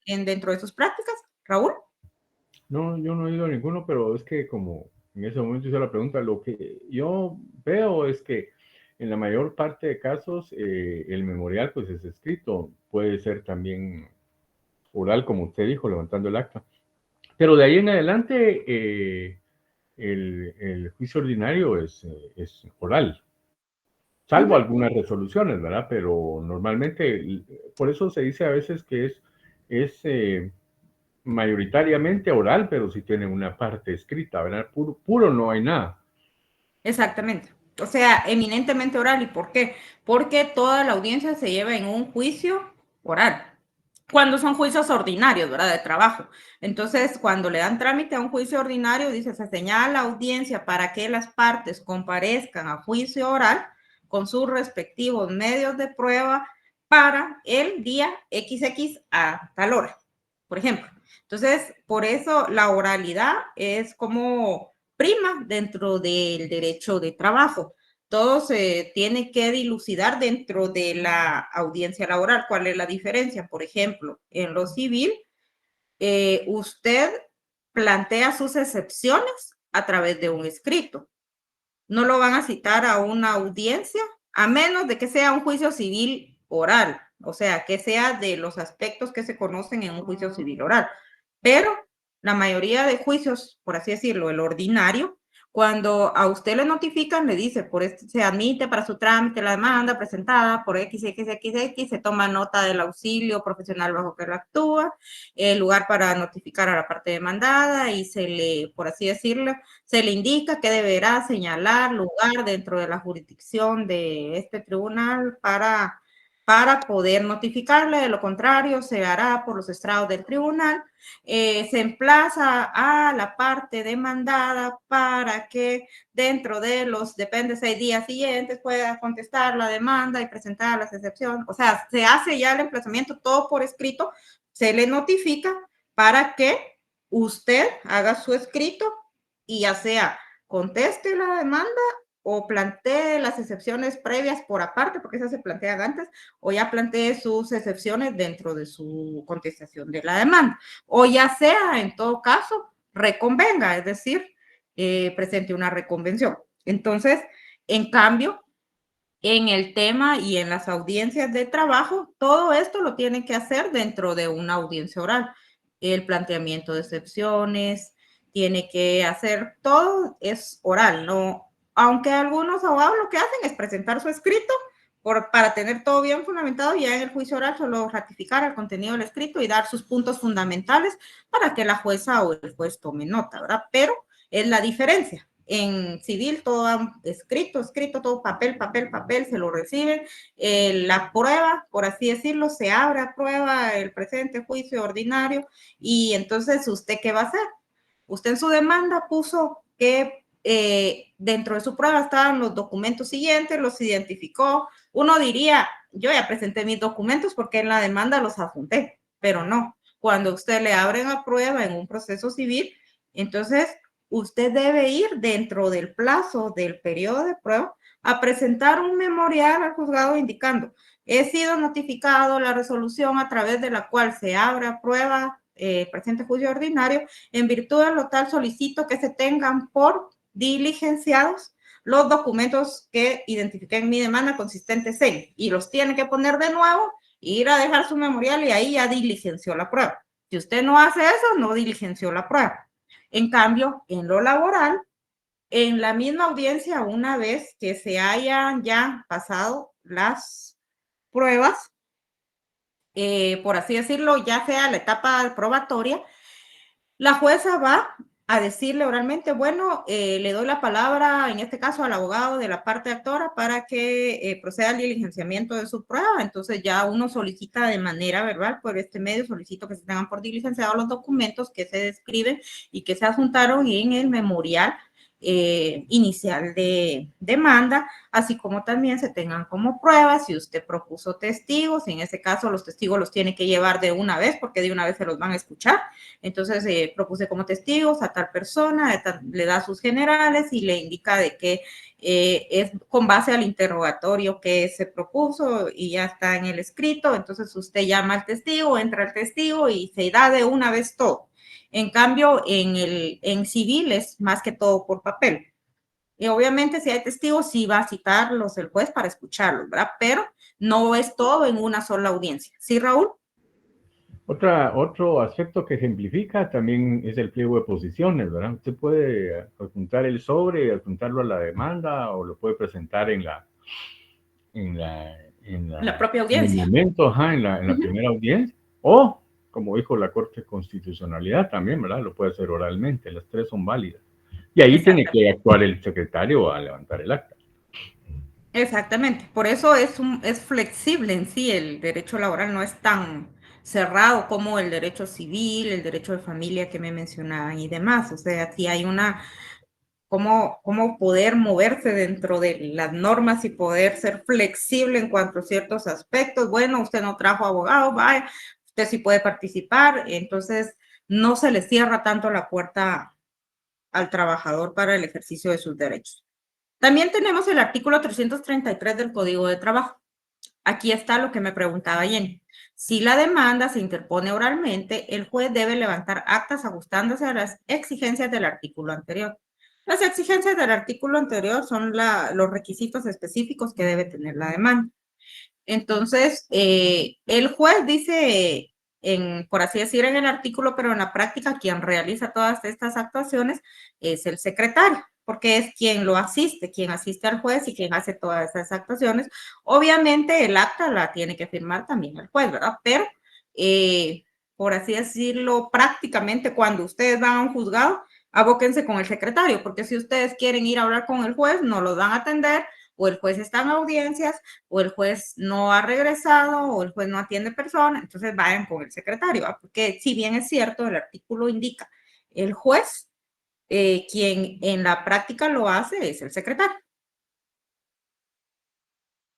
dentro de sus prácticas. Raúl. No, yo no he ido a ninguno, pero es que como en ese momento hice la pregunta, lo que yo veo es que en la mayor parte de casos el memorial pues es escrito, puede ser también oral, como usted dijo, levantando el acta. Pero de ahí en adelante el juicio ordinario es oral, salvo algunas resoluciones, ¿verdad? Pero normalmente, por eso se dice a veces que es mayoritariamente oral, pero sí tiene una parte escrita, ¿verdad? Puro no hay nada. Exactamente. O sea, eminentemente oral. ¿Y por qué? Porque toda la audiencia se lleva en un juicio oral. Cuando son juicios ordinarios, ¿verdad? De trabajo. Entonces, cuando le dan trámite a un juicio ordinario, dice, se señala la audiencia para que las partes comparezcan a juicio oral con sus respectivos medios de prueba para el día XX a tal hora, por ejemplo. Entonces, por eso la oralidad es como prima dentro del derecho de trabajo. Todo se tiene que dilucidar dentro de la audiencia laboral. ¿Cuál es la diferencia? Por ejemplo, en lo civil, usted plantea sus excepciones a través de un escrito. No lo van a citar a una audiencia, a menos de que sea un juicio civil oral, o sea, que sea de los aspectos que se conocen en un juicio civil oral. Pero la mayoría de juicios, por así decirlo, el ordinario, cuando a usted le notifican, le dice, por este se admite para su trámite la demanda presentada por XXXX, se toma nota del auxilio profesional bajo que lo actúa, el lugar para notificar a la parte demandada y se le, por así decirlo, se le indica que deberá señalar lugar dentro de la jurisdicción de este tribunal para poder notificarle, de lo contrario se hará por los estrados del tribunal. Se emplaza a la parte demandada para que dentro de los, depende, 6 días siguientes pueda contestar la demanda y presentar las excepciones. O sea, se hace ya el emplazamiento todo por escrito, se le notifica para que usted haga su escrito y ya sea conteste la demanda o plantee las excepciones previas por aparte, porque esas se plantean antes, o ya plantee sus excepciones dentro de su contestación de la demanda, o ya sea, en todo caso, reconvenga, es decir, presente una reconvención. Entonces, en cambio, en el tema y en las audiencias de trabajo, todo esto lo tienen que hacer dentro de una audiencia oral. El planteamiento de excepciones, tiene que hacer todo, es oral, no, aunque algunos abogados lo que hacen es presentar su escrito para tener todo bien fundamentado y ya en el juicio oral solo ratificar el contenido del escrito y dar sus puntos fundamentales para que la jueza o el juez tome nota, ¿verdad? Pero es la diferencia. En civil todo escrito, todo papel, se lo reciben. La prueba, por así decirlo, se abre a prueba el presente juicio ordinario y entonces, ¿usted qué va a hacer? Usted en su demanda puso que dentro de su prueba estaban los documentos siguientes, los identificó. Uno diría, yo ya presenté mis documentos porque en la demanda los adjunté, pero no. Cuando usted le abren a prueba en un proceso civil, entonces usted debe ir dentro del plazo del periodo de prueba a presentar un memorial al juzgado indicando, he sido notificado la resolución a través de la cual se abre a prueba presente juicio ordinario, en virtud de lo tal solicito que se tengan por diligenciados los documentos que identifiqué en mi demanda consistentes en, y los tiene que poner de nuevo, ir a dejar su memorial y ahí ya diligenció la prueba. Si usted no hace eso, no diligenció la prueba. En cambio, en lo laboral, en la misma audiencia, una vez que se hayan ya pasado las pruebas, por así decirlo, ya sea la etapa probatoria, la jueza va a decirle oralmente, bueno, le doy la palabra, en este caso, al abogado de la parte actora para que proceda al diligenciamiento de su prueba. Entonces ya uno solicita de manera verbal, por este medio, solicito que se tengan por diligenciados los documentos que se describen y que se adjuntaron en el memorial inicial de demanda, así como también se tengan como pruebas. Si usted propuso testigos, en ese caso los testigos los tiene que llevar de una vez, porque de una vez se los van a escuchar. Entonces propuse como testigos a tal persona, le da sus generales y le indica de que es con base al interrogatorio que se propuso y ya está en el escrito. Entonces usted llama al testigo, entra el testigo y se da de una vez todo. En cambio, en civil es más que todo por papel. Y obviamente si hay testigos, sí va a citarlos el juez para escucharlos, ¿verdad? Pero no es todo en una sola audiencia. ¿Sí, Raúl? Otro aspecto que ejemplifica también es el pliego de posiciones, ¿verdad? Usted puede adjuntar el sobre, adjuntarlo a la demanda o lo puede presentar en la propia en el audiencia. momento, en la primera audiencia, o como dijo la Corte de Constitucionalidad también, ¿verdad? Lo puede hacer oralmente, las tres son válidas. Y ahí tiene que actuar el secretario a levantar el acta. Exactamente, por eso es flexible en sí, el derecho laboral no es tan cerrado como el derecho civil, el derecho de familia que me mencionaban y demás. O sea, aquí hay cómo poder moverse dentro de las normas y poder ser flexible en cuanto a ciertos aspectos. Bueno, usted no trajo abogado, vaya, usted sí puede participar, entonces no se le cierra tanto la puerta al trabajador para el ejercicio de sus derechos. También tenemos el artículo 333 del Código de Trabajo. Aquí está lo que me preguntaba Jenny. Si la demanda se interpone oralmente, el juez debe levantar actas ajustándose a las exigencias del artículo anterior. Las exigencias del artículo anterior son los requisitos específicos que debe tener la demanda. Entonces, el juez dice, por así decir, en el artículo, pero en la práctica quien realiza todas estas actuaciones es el secretario, porque es quien lo asiste, quien asiste al juez y quien hace todas esas actuaciones. Obviamente el acta la tiene que firmar también el juez, ¿verdad? Pero, por así decirlo, prácticamente cuando ustedes van a un juzgado, abóquense con el secretario, porque si ustedes quieren ir a hablar con el juez, no los van a atender, o el juez está en audiencias, o el juez no ha regresado, o el juez no atiende personas, entonces vayan con el secretario, ¿va? Porque si bien es cierto, el artículo indica, el juez, quien en la práctica lo hace es el secretario.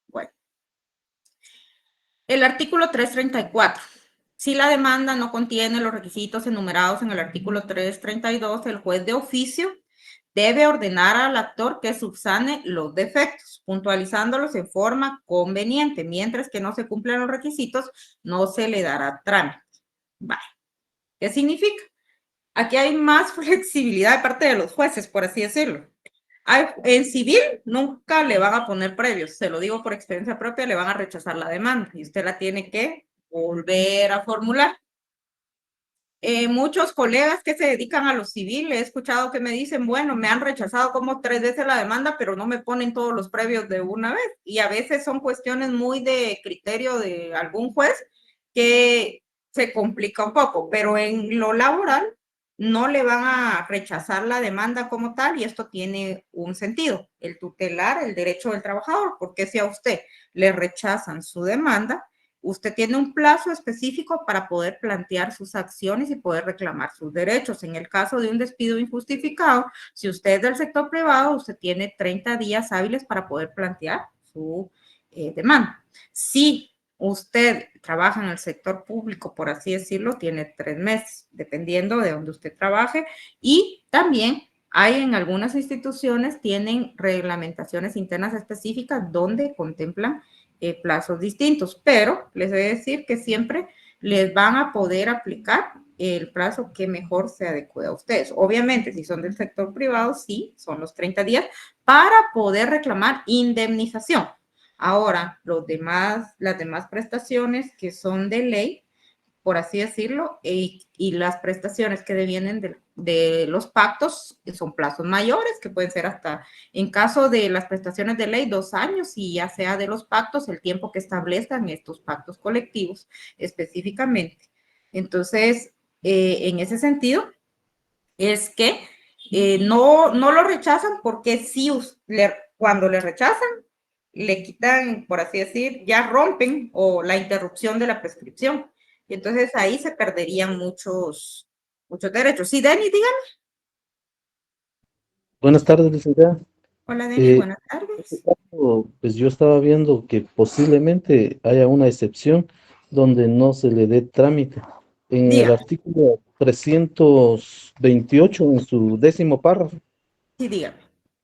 Bueno, el artículo 334. Si la demanda no contiene los requisitos enumerados en el artículo 332, el juez de oficio debe ordenar al actor que subsane los defectos, puntualizándolos en forma conveniente. Mientras que no se cumplan los requisitos, no se le dará trámite. Vale. ¿Qué significa? Aquí hay más flexibilidad de parte de los jueces, por así decirlo. En civil nunca le van a poner previos, se lo digo por experiencia propia, le van a rechazar la demanda y usted la tiene que volver a formular. Muchos colegas que se dedican a lo civil, he escuchado que me dicen, bueno, me han rechazado como 3 veces la demanda, pero no me ponen todos los previos de una vez. Y a veces son cuestiones muy de criterio de algún juez que se complica un poco, pero en lo laboral no le van a rechazar la demanda como tal y esto tiene un sentido, el tutelar el derecho del trabajador, porque si a usted le rechazan su demanda, usted tiene un plazo específico para poder plantear sus acciones y poder reclamar sus derechos. En el caso de un despido injustificado, si usted es del sector privado, usted tiene 30 días hábiles para poder plantear su demanda. Si usted trabaja en el sector público, por así decirlo, tiene 3 meses, dependiendo de donde usted trabaje. Y también hay en algunas instituciones, tienen reglamentaciones internas específicas donde contemplan plazos distintos, pero les voy a decir que siempre les van a poder aplicar el plazo que mejor se adecue a ustedes. Obviamente, si son del sector privado, sí, son los 30 días para poder reclamar indemnización. Ahora, las demás prestaciones que son de ley, por así decirlo, y las prestaciones que devienen de los pactos, que son plazos mayores, que pueden ser hasta, en caso de las prestaciones de ley, 2 años, y ya sea de los pactos, el tiempo que establezcan estos pactos colectivos específicamente. Entonces, en ese sentido, es que no lo rechazan porque sí, cuando le rechazan, le quitan, por así decir, ya rompen o la interrupción de la prescripción. Y entonces ahí se perderían muchos derechos. Sí, Denny, dígame. Buenas tardes, licenciada. Hola, Denny, En buenas este tardes. caso, pues yo estaba viendo que posiblemente haya una excepción donde no se le dé trámite. En el Dígame, artículo 328, en su 10º párrafo, sí, dígame.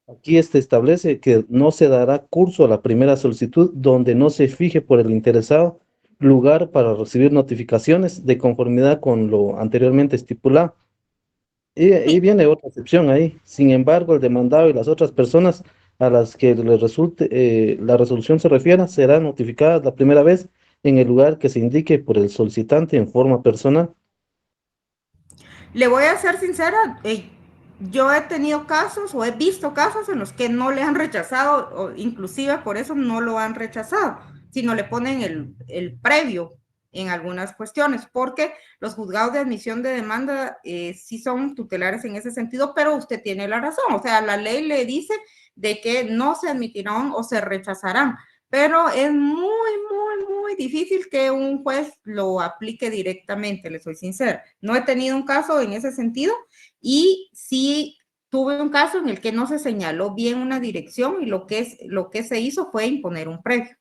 aquí establece que no se dará curso a la primera solicitud donde no se fije por el interesado lugar para recibir notificaciones de conformidad con lo anteriormente estipulado. Y Sí, viene otra excepción ahí. Sin embargo, el demandado y las otras personas a las que le resulte la resolución se refiera serán notificadas la primera vez en el lugar que se indique por el solicitante en forma personal. le voy a ser sincera, yo he tenido casos o he visto casos en los que no le han rechazado, o inclusive por eso no lo han rechazado, sino le ponen el previo en algunas cuestiones, porque los juzgados de admisión de demanda sí son tutelares en ese sentido, pero usted tiene la razón, o sea, la ley le dice de que no se admitirán o se rechazarán, pero es muy difícil que un juez lo aplique directamente, le soy sincera. No he tenido un caso en ese sentido y sí tuve un caso en el que no se señaló bien una dirección y lo que se hizo fue imponer un previo,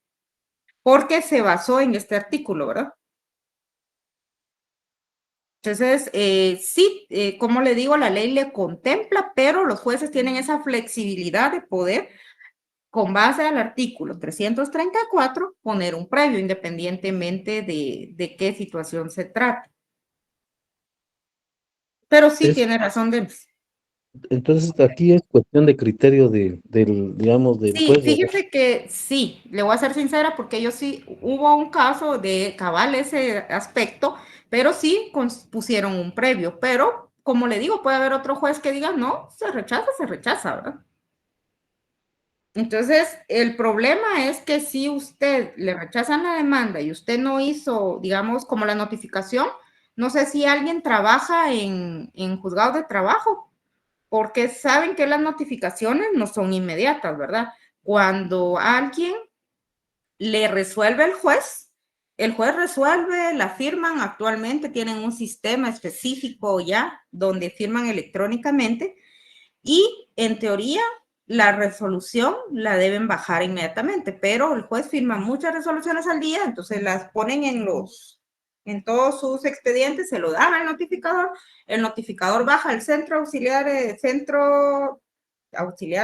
porque se basó en este artículo, ¿verdad? Entonces, sí, como le digo, la ley le contempla, pero los jueces tienen esa flexibilidad de poder con base al artículo 334, poner un previo independientemente de qué situación se trate. Pero sí Es, tiene razón, Denis. entonces, aquí es cuestión de criterio digamos, del Sí, juez, ¿verdad? fíjese que sí, le voy a ser sincera porque yo sí, hubo un caso de cabal ese aspecto, pero sí pusieron un previo, pero como le digo, puede haber otro juez que diga, no, se rechaza, ¿verdad? Entonces, el problema es que si usted le rechazan la demanda y usted no hizo, digamos, como la notificación, no sé si alguien trabaja en juzgados de trabajo, porque saben que las notificaciones no son inmediatas, ¿verdad? Cuando alguien le resuelve el juez resuelve, la firman actualmente, tienen un sistema específico ya donde firman electrónicamente y en teoría la resolución la deben bajar inmediatamente, pero el juez firma muchas resoluciones al día, entonces las ponen en todos sus expedientes, se lo dan al notificador, el notificador baja al centro auxiliar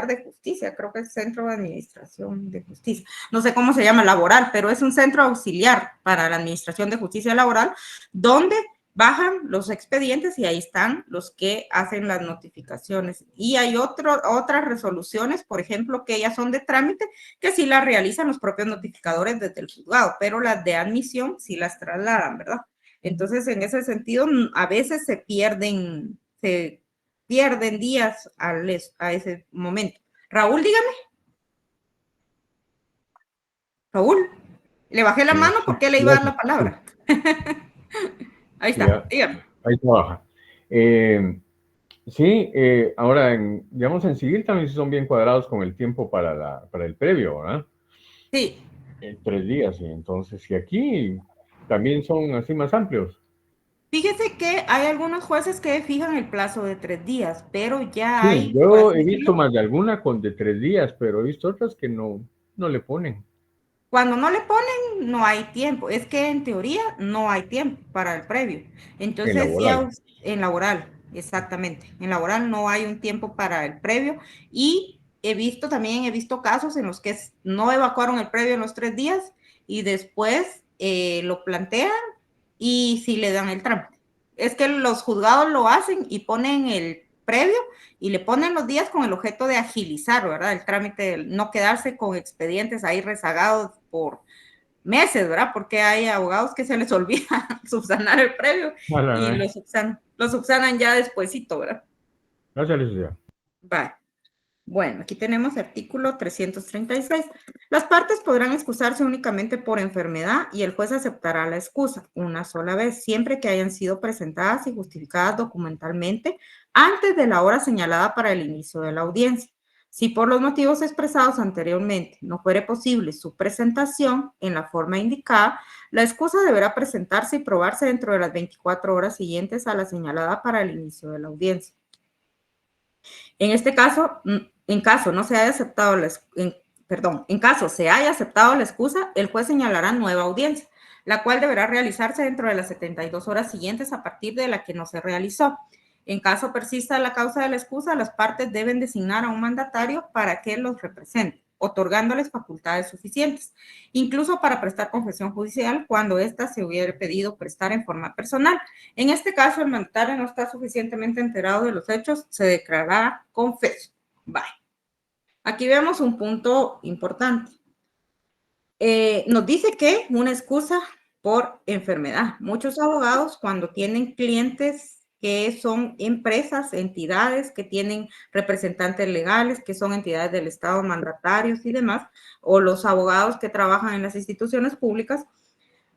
de justicia, creo que es centro de administración de justicia, no sé cómo se llama, laboral, pero es un centro auxiliar para la administración de justicia laboral, donde bajan los expedientes y ahí están los que hacen las notificaciones. Y hay otras resoluciones, por ejemplo, que ellas son de trámite, que sí las realizan los propios notificadores desde el juzgado, pero las de admisión sí las trasladan, ¿verdad? Entonces, en ese sentido, a veces se pierden días a ese momento. Raúl, dígame. Raúl, le bajé la mano Sí, porque le iba a dar la palabra. Ahí está, ya, dígame. ahí trabaja. Sí, ahora, digamos, en civil también son bien cuadrados con el tiempo para el previo, ¿verdad? Sí, En 3 días, y entonces, y aquí también son así más amplios. fíjese que hay algunos jueces que fijan el plazo de 3 días, pero ya Sí, hay, por yo así he visto decirlo, más de alguna con de 3 días, pero he visto otras que no le ponen cuando no le ponen, no hay tiempo. Es que en teoría no hay tiempo para el previo. en Entonces, sí, laboral. en laboral, exactamente. En laboral no hay un tiempo para el previo. Y he visto casos en los que no evacuaron el previo en los 3 días y después lo plantean y sí le dan el trámite. Es que los juzgados lo hacen y ponen el previo y le ponen los días con el objeto de agilizar, ¿verdad? El trámite, no quedarse con expedientes ahí rezagados por meses, ¿verdad? Porque hay abogados que se les olvida subsanar el previo y Ojalá, lo subsanan ya despuesito, ¿verdad? gracias, licenciado. Vale. Bueno, aquí tenemos artículo 336. Las partes podrán excusarse únicamente por enfermedad y el juez aceptará la excusa una sola vez, siempre que hayan sido presentadas y justificadas documentalmente antes de la hora señalada para el inicio de la audiencia. Si por los motivos expresados anteriormente no fuere posible su presentación en la forma indicada, la excusa deberá presentarse y probarse dentro de las 24 horas siguientes a la señalada para el inicio de la audiencia. En este caso, en caso se haya aceptado la excusa, el juez señalará nueva audiencia, la cual deberá realizarse dentro de las 72 horas siguientes a partir de la que no se realizó. En caso persista la causa de la excusa, las partes deben designar a un mandatario para que los represente, otorgándoles facultades suficientes, incluso para prestar confesión judicial cuando ésta se hubiera pedido prestar en forma personal. En este caso, el mandatario no está suficientemente enterado de los hechos, se declarará confeso. Bye. Aquí vemos un punto importante. Nos dice que una excusa por enfermedad. Muchos abogados, cuando tienen clientes que son empresas, entidades que tienen representantes legales, que son entidades del Estado, mandatarios y demás, o los abogados que trabajan en las instituciones públicas,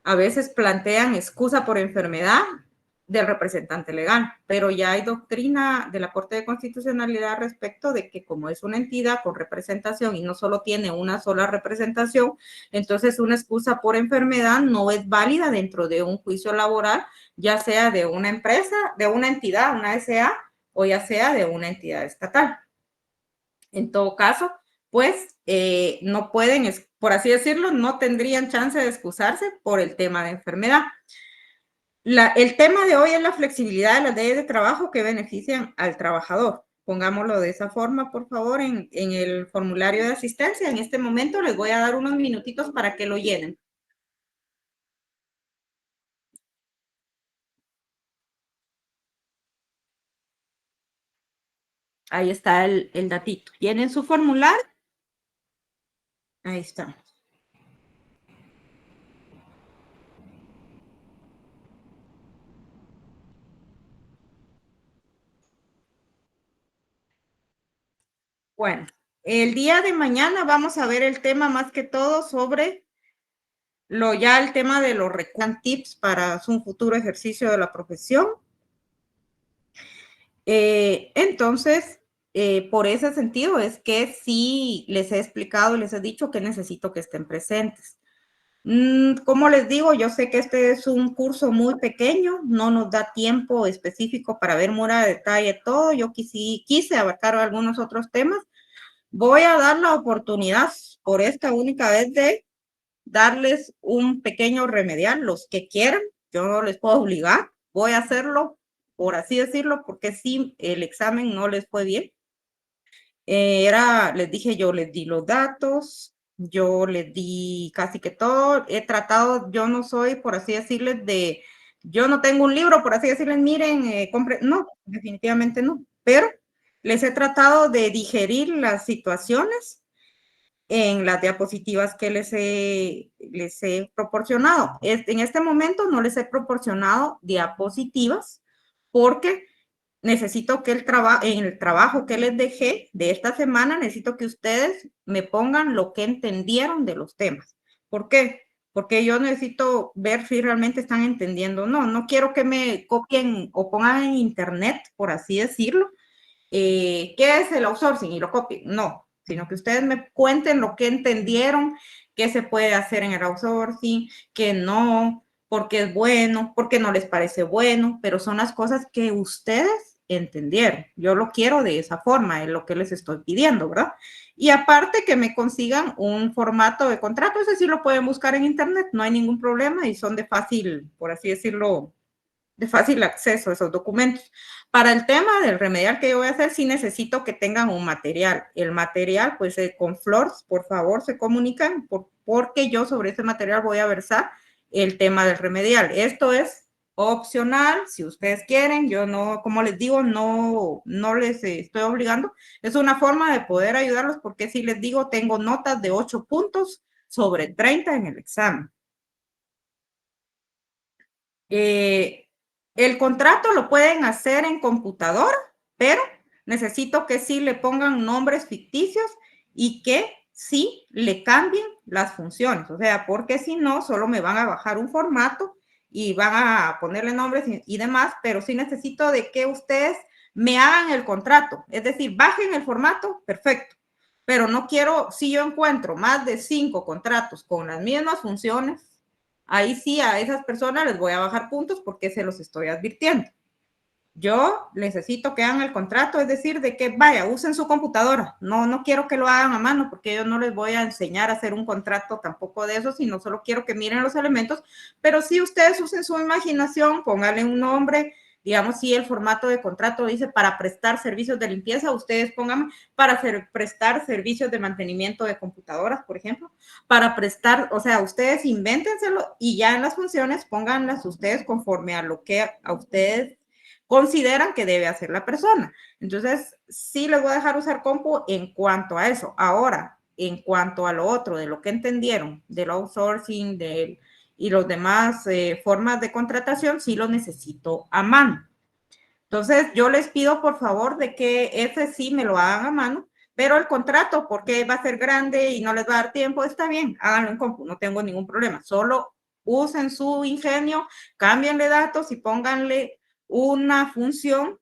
a veces plantean excusa por enfermedad del representante legal, pero ya hay doctrina de la Corte de Constitucionalidad respecto de que como es una entidad con representación y no solo tiene una sola representación, entonces una excusa por enfermedad no es válida dentro de un juicio laboral, ya sea de una empresa, de una entidad, una SA, o ya sea de una entidad estatal. En todo caso, pues no pueden, por así decirlo, no tendrían chance de excusarse por el tema de enfermedad. El tema de hoy es la flexibilidad de las leyes de trabajo que benefician al trabajador. Pongámoslo de esa forma, por favor, en el formulario de asistencia. En este momento les voy a dar unos minutitos para que lo llenen. Ahí está el datito. Llenen su formulario. Ahí está. Bueno, el día de mañana vamos a ver el tema más que todo sobre el tema de los tips para un futuro ejercicio de la profesión. Entonces, por ese sentido es que sí les he explicado, les he dicho que necesito que estén presentes. Como les digo, yo sé que este es un curso muy pequeño, no nos da tiempo específico para ver muy a detalle todo. Yo quise abarcar algunos otros temas. Voy a dar la oportunidad por esta única vez de darles un pequeño remedial, los que quieran. Yo no les puedo obligar, voy a hacerlo, por así decirlo, porque si el examen no les fue bien. Les dije, yo les di los datos, yo les di casi que todo, he tratado, yo no soy, por así decirles, yo no tengo un libro, por así decirles, miren, no, definitivamente no, pero les he tratado de digerir las situaciones en las diapositivas que les he proporcionado. En este momento no les he proporcionado diapositivas porque necesito que en el trabajo que les dejé de esta semana, necesito que ustedes me pongan lo que entendieron de los temas. ¿Por qué? Porque yo necesito ver si realmente están entendiendo o no. No quiero que me copien o pongan en internet, por así decirlo, ¿qué es el outsourcing? Y lo copien. No, sino que ustedes me cuenten lo que entendieron, qué se puede hacer en el outsourcing, qué no, por qué es bueno, por qué no les parece bueno, pero son las cosas que ustedes entendieron. Yo lo quiero de esa forma, es lo que les estoy pidiendo, ¿verdad? Y aparte que me consigan un formato de contrato, ese sí lo pueden buscar en internet, no hay ningún problema y son de fácil, por así decirlo, de fácil acceso a esos documentos. Para el tema del remedial que yo voy a hacer, sí necesito que tengan un material. El material, pues con Flores, por favor, se comunican porque yo sobre ese material voy a versar el tema del remedial. Esto es opcional, si ustedes quieren, yo no, como les digo, no les estoy obligando. Es una forma de poder ayudarlos porque si les digo, tengo notas de 8 puntos sobre 30 en el examen. El contrato lo pueden hacer en computadora, pero necesito que sí le pongan nombres ficticios y que sí le cambien las funciones. O sea, porque si no, solo me van a bajar un formato y van a ponerle nombres y demás, pero sí necesito de que ustedes me hagan el contrato. Es decir, bajen el formato, perfecto. Pero no quiero, si yo encuentro más de 5 contratos con las mismas funciones, ahí sí a esas personas les voy a bajar puntos porque se los estoy advirtiendo. Yo necesito que hagan el contrato, es decir, de que vaya, usen su computadora. No quiero que lo hagan a mano porque yo no les voy a enseñar a hacer un contrato tampoco de eso, sino solo quiero que miren los elementos, pero si ustedes usen su imaginación, pónganle un nombre, digamos, si el formato de contrato dice para prestar servicios de limpieza, ustedes pongan para prestar servicios de mantenimiento de computadoras, por ejemplo, para prestar, o sea, ustedes invéntenselo y ya en las funciones pónganlas ustedes conforme a lo que a ustedes consideran que debe hacer la persona. Entonces, sí les voy a dejar usar compu en cuanto a eso. Ahora, en cuanto a lo otro, de lo que entendieron, del outsourcing, y los demás formas de contratación, sí lo necesito a mano. Entonces, yo les pido por favor de que ese sí me lo hagan a mano, pero el contrato, porque va a ser grande y no les va a dar tiempo, está bien, háganlo en compu, no tengo ningún problema. Solo usen su ingenio, cámbienle datos y pónganle una función,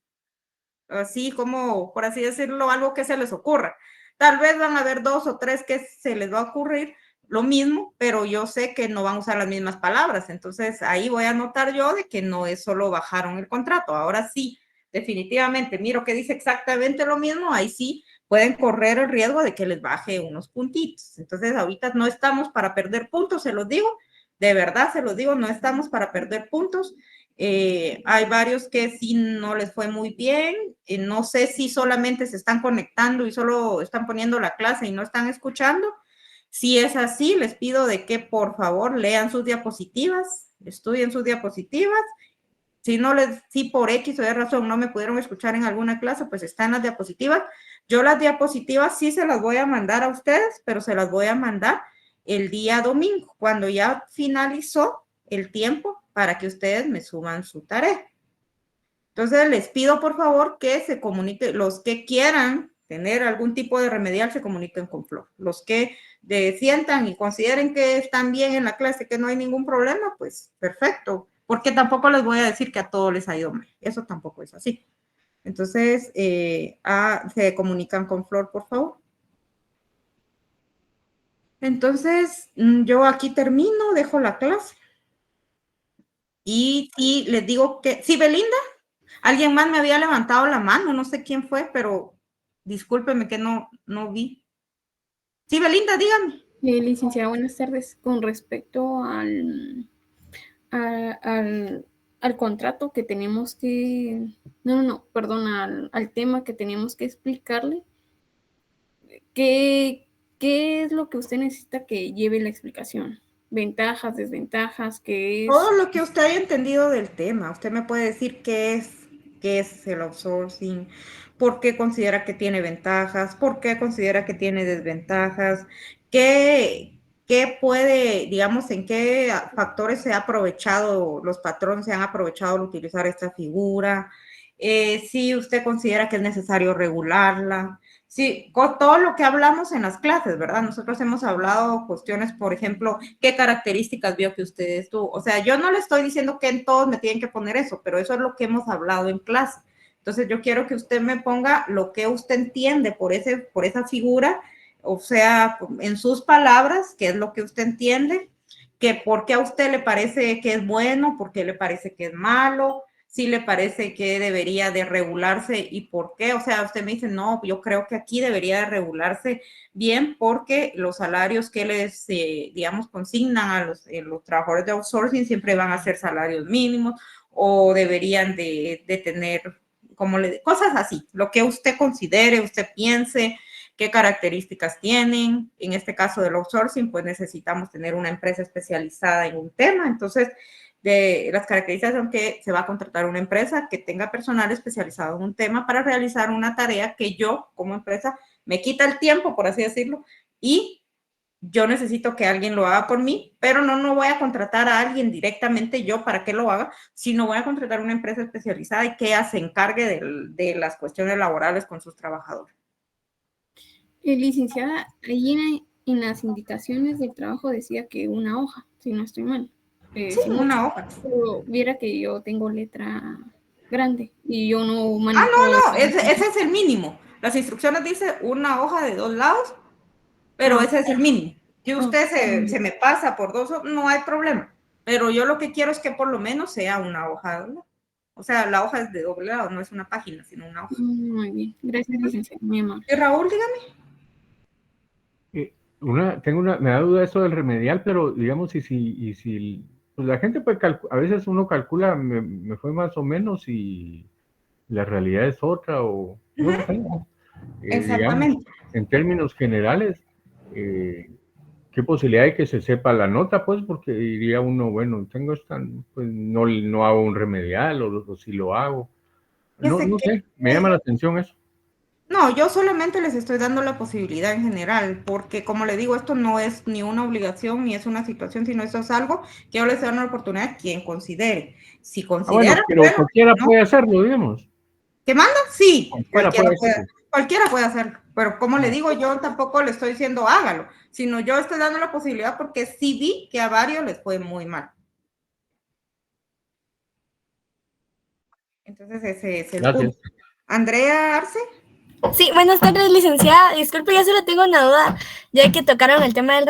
así como, por así decirlo, algo que se les ocurra. Tal vez van a haber 2 o 3 que se les va a ocurrir lo mismo, pero yo sé que no van a usar las mismas palabras. Entonces, ahí voy a anotar yo de que no es solo bajaron el contrato. Ahora sí, definitivamente, miro que dice exactamente lo mismo, ahí sí pueden correr el riesgo de que les baje unos puntitos. Entonces, ahorita no estamos para perder puntos, se los digo, de verdad se los digo, no estamos para perder puntos. Hay varios que sí no les fue muy bien. No sé si solamente se están conectando y solo están poniendo la clase y no están escuchando. Si es así, les pido de que por favor lean sus diapositivas, estudien sus diapositivas. Si por X o Y razón no me pudieron escuchar en alguna clase, pues están las diapositivas. Yo las diapositivas sí se las voy a mandar a ustedes, pero se las voy a mandar el día domingo, cuando ya finalizó el tiempo para que ustedes me suban su tarea. Entonces, les pido por favor que se comuniquen, los que quieran tener algún tipo de remedial, se comuniquen con Flor. Los que sientan y consideren que están bien en la clase, que no hay ningún problema, pues perfecto, porque tampoco les voy a decir que a todos les ha ido mal, eso tampoco es así. Entonces, se comunican con Flor, por favor. Entonces, yo aquí termino, dejo la clase. Y les digo que, sí, Belinda, alguien más me había levantado la mano, no sé quién fue, pero discúlpeme que no vi. Sí, Belinda, dígame. Licenciada, buenas tardes. Con respecto al contrato que tenemos que, perdón, al tema que tenemos que explicarle, ¿qué es lo que usted necesita que lleve la explicación? Ventajas, desventajas, ¿qué es? Todo lo que usted haya entendido del tema, usted me puede decir qué es el outsourcing, por qué considera que tiene ventajas, por qué considera que tiene desventajas, qué puede, digamos, en qué factores se ha aprovechado, los patrones se han aprovechado al utilizar esta figura, si usted considera que es necesario regularla. Sí, con todo lo que hablamos en las clases, ¿verdad? Nosotros hemos hablado cuestiones, por ejemplo, qué características vio que ustedes tuvo. O sea, yo no le estoy diciendo que en todos me tienen que poner eso, pero eso es lo que hemos hablado en clase. Entonces, yo quiero que usted me ponga lo que usted entiende por esa figura, o sea, en sus palabras, qué es lo que usted entiende, que por qué a usted le parece que es bueno, por qué le parece que es malo, si le parece que debería de regularse y por qué. O sea, usted me dice, no, yo creo que aquí debería de regularse bien porque los salarios que les, digamos, consignan a los trabajadores de outsourcing siempre van a ser salarios mínimos o deberían de tener, cosas así, lo que usted considere, usted piense, qué características tienen. En este caso del outsourcing, pues necesitamos tener una empresa especializada en un tema. Entonces, de las características son que se va a contratar una empresa que tenga personal especializado en un tema para realizar una tarea que yo, como empresa, me quita el tiempo, por así decirlo, y yo necesito que alguien lo haga por mí, pero no voy a contratar a alguien directamente yo para que lo haga, sino voy a contratar una empresa especializada y que se encargue de las cuestiones laborales con sus trabajadores. Licenciada, ahí en las indicaciones del trabajo decía que una hoja, si no estoy mal. Sí, una hoja. Pero viera que yo tengo letra grande y yo no Ah, manejo. no, ese es el mínimo. Las instrucciones dice una hoja de 2 lados, pero ese es el mínimo. Si usted se me pasa por 2, no hay problema. Pero yo lo que quiero es que por lo menos sea una hoja, ¿no? O sea, la hoja es de doble lado, no es una página, sino una hoja. Muy bien, gracias, licenciada, muy amable. Y Raúl, dígame. Me da duda eso del remedial, pero digamos, si pues la gente puede a veces uno calcula, me fue más o menos y la realidad es otra, o no sé, digamos, Exactamente. en términos generales, ¿qué posibilidad hay que se sepa la nota? Pues porque diría uno, bueno, tengo esta, pues no hago un remedial, o si lo hago. No sé, me llama la atención eso. No, yo solamente les estoy dando la posibilidad en general, porque como le digo, esto no es ni una obligación ni es una situación, sino esto es algo que yo les doy una oportunidad a quien considere. Si Bueno, considera, pero bueno, cualquiera ¿no? puede hacerlo, digamos. ¿Qué manda? Sí, Cualquiera puede hacerlo. cualquiera puede hacerlo, pero como le digo, yo tampoco le estoy diciendo hágalo, sino yo estoy dando la posibilidad porque sí vi que a varios les fue muy mal. Entonces ese es el Gracias. punto. Andrea Arce. Sí, buenas tardes, licenciada. Disculpe, yo solo tengo una duda, ya que tocaron el tema del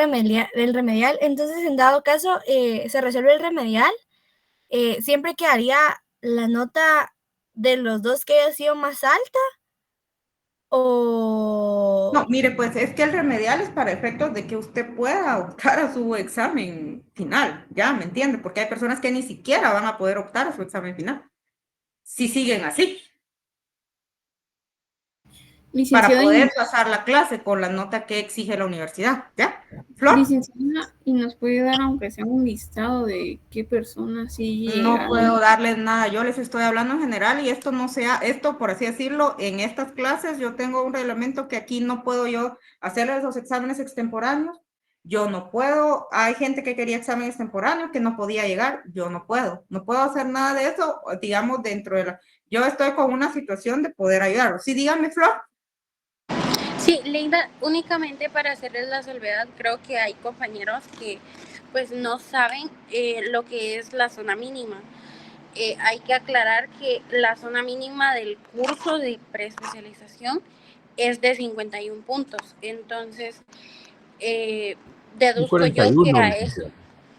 remedial. Entonces, en dado caso, se resuelve el remedial, ¿siempre quedaría la nota de los dos que haya sido más alta? ¿O...? No, mire, pues es que el remedial es para efectos de que usted pueda optar a su examen final, ya, ¿me entiende? Porque hay personas que ni siquiera van a poder optar a su examen final, si siguen así, para Licenciada, poder pasar la clase con la nota que exige la universidad, ¿ya? Flor. licenciada, ¿y nos puede dar, aunque sea un listado de qué personas sí No llegaron? puedo darles nada, yo les estoy hablando en general y esto no sea, esto por así decirlo, en estas clases yo tengo un reglamento que aquí no puedo yo hacerles los exámenes extemporáneos, yo no puedo, hay gente que quería exámenes extemporáneos que no podía llegar, yo no puedo hacer nada de eso, digamos, dentro de la, yo estoy con una situación de poder ayudarlos. Sí, dígame, Flor. Sí, Linda, únicamente para hacerles la salvedad, creo que hay compañeros que pues no saben lo que es la zona mínima. Hay que aclarar que la zona mínima del curso de preespecialización es de 51 puntos. Entonces, deduzco yo que 41, a eso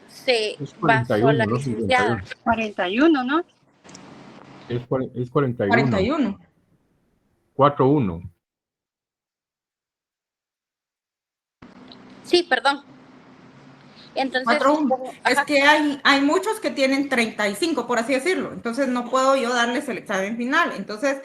se es basó la 41, no 51. licenciada. 41, ¿no? Es 41. 41. 41. Sí, perdón. Entonces, 4-1. Es que hay muchos que tienen 35, por así decirlo. Entonces no puedo yo darles el examen final. Entonces,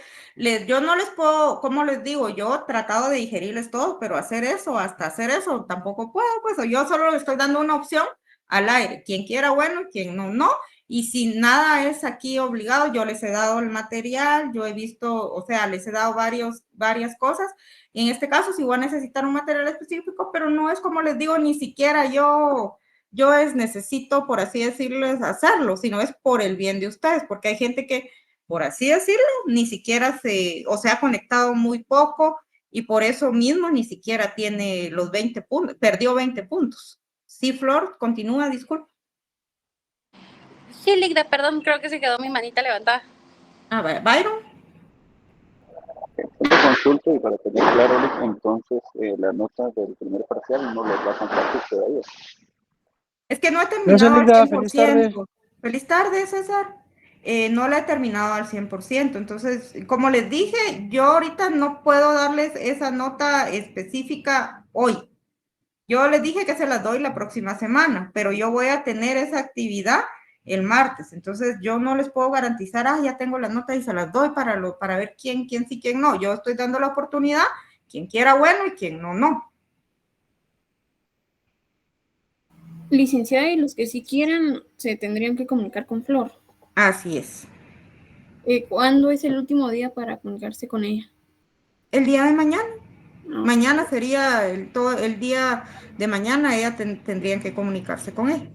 yo no les puedo, como les digo, yo he tratado de digerirles todo, pero hasta hacer eso, tampoco puedo. Pues yo solo le estoy dando una opción al aire. Quien quiera, bueno, quien no, no. Y si nada es aquí obligado, yo les he dado el material, yo he visto, o sea, les he dado varias cosas. Y en este caso, si voy a necesitar un material específico, pero no es como les digo, ni siquiera yo necesito, por así decirles, hacerlo, sino es por el bien de ustedes, porque hay gente que, por así decirlo, ni siquiera se ha conectado muy poco y por eso mismo ni siquiera tiene los 20 puntos, perdió 20 puntos. Sí, Flor, continúa, disculpa. Sí, Ligda, perdón, creo que se quedó mi manita levantada. A ver, Byron. Una consulta y para tener claro, entonces la nota del primer parcial no les va a compartir todavía. Es que no he terminado al Linda, 100%. feliz tarde. Feliz tarde, César. No la he terminado al 100%. Entonces, como les dije, yo ahorita no puedo darles esa nota específica hoy. Yo les dije que se las doy la próxima semana, pero yo voy a tener esa actividad el martes. Entonces, yo no les puedo garantizar, ya tengo la nota y se las doy para ver quién sí, quién no. Yo estoy dando la oportunidad, quien quiera bueno y quien no, no. Licenciada, y los que sí quieran se tendrían que comunicar con Flor. Así es. ¿Cuándo es el último día para comunicarse con ella? El día de mañana. No. Mañana sería todo el día de mañana, ella tendrían que comunicarse con él.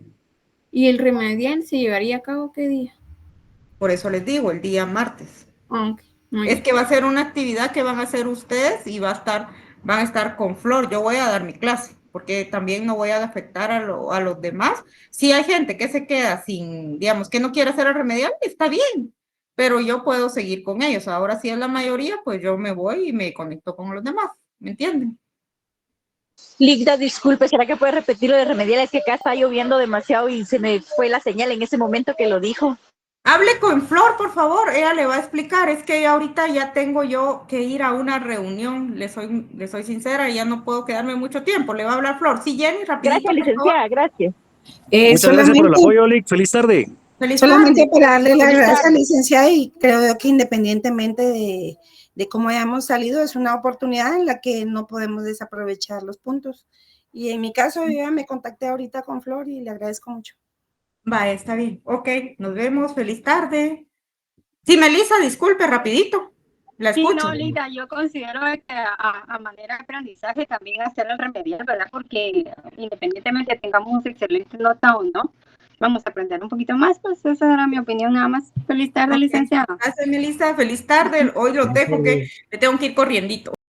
¿Y el remedial se llevaría a cabo qué día? Por eso les digo, el día martes. Okay. Es que va a ser una actividad que van a hacer ustedes y van a estar con Flor. Yo voy a dar mi clase, porque también no voy a afectar a los demás. Si hay gente que se queda sin, digamos, que no quiere hacer el remedial, está bien, pero yo puedo seguir con ellos. Ahora si es la mayoría, pues yo me voy y me conecto con los demás, ¿me entienden? Ligda, disculpe, ¿será que puede repetir lo de remedial? Es que acá está lloviendo demasiado y se me fue la señal en ese momento que lo dijo. Hable con Flor, por favor, ella le va a explicar. Es que ahorita ya tengo yo que ir a una reunión, le soy sincera, y ya no puedo quedarme mucho tiempo. Le va a hablar Flor. Sí, Jenny, rapidito, Gracias, licenciada, gracias. Muchas gracias por el apoyo, Lick. Feliz tarde. Feliz Solamente tarde. para darle las Feliz gracias, tarde. licenciada, y creo que independientemente de cómo hayamos salido, es una oportunidad en la que no podemos desaprovechar los puntos. Y en mi caso, yo ya me contacté ahorita con Flor y le agradezco mucho. Va, está bien. Ok, nos vemos. Feliz tarde. Sí, Melissa, disculpe, rapidito. La Sí, escucho. no, Linda, yo considero que a manera de aprendizaje también hacer el remedial, ¿verdad? Porque independientemente tengamos excelente nota o no, vamos a aprender un poquito más, pues esa era mi opinión nada más. Feliz tarde, Ok. licenciada. Gracias, Melissa. Feliz tarde. Hoy lo dejo que me tengo que ir corriendito.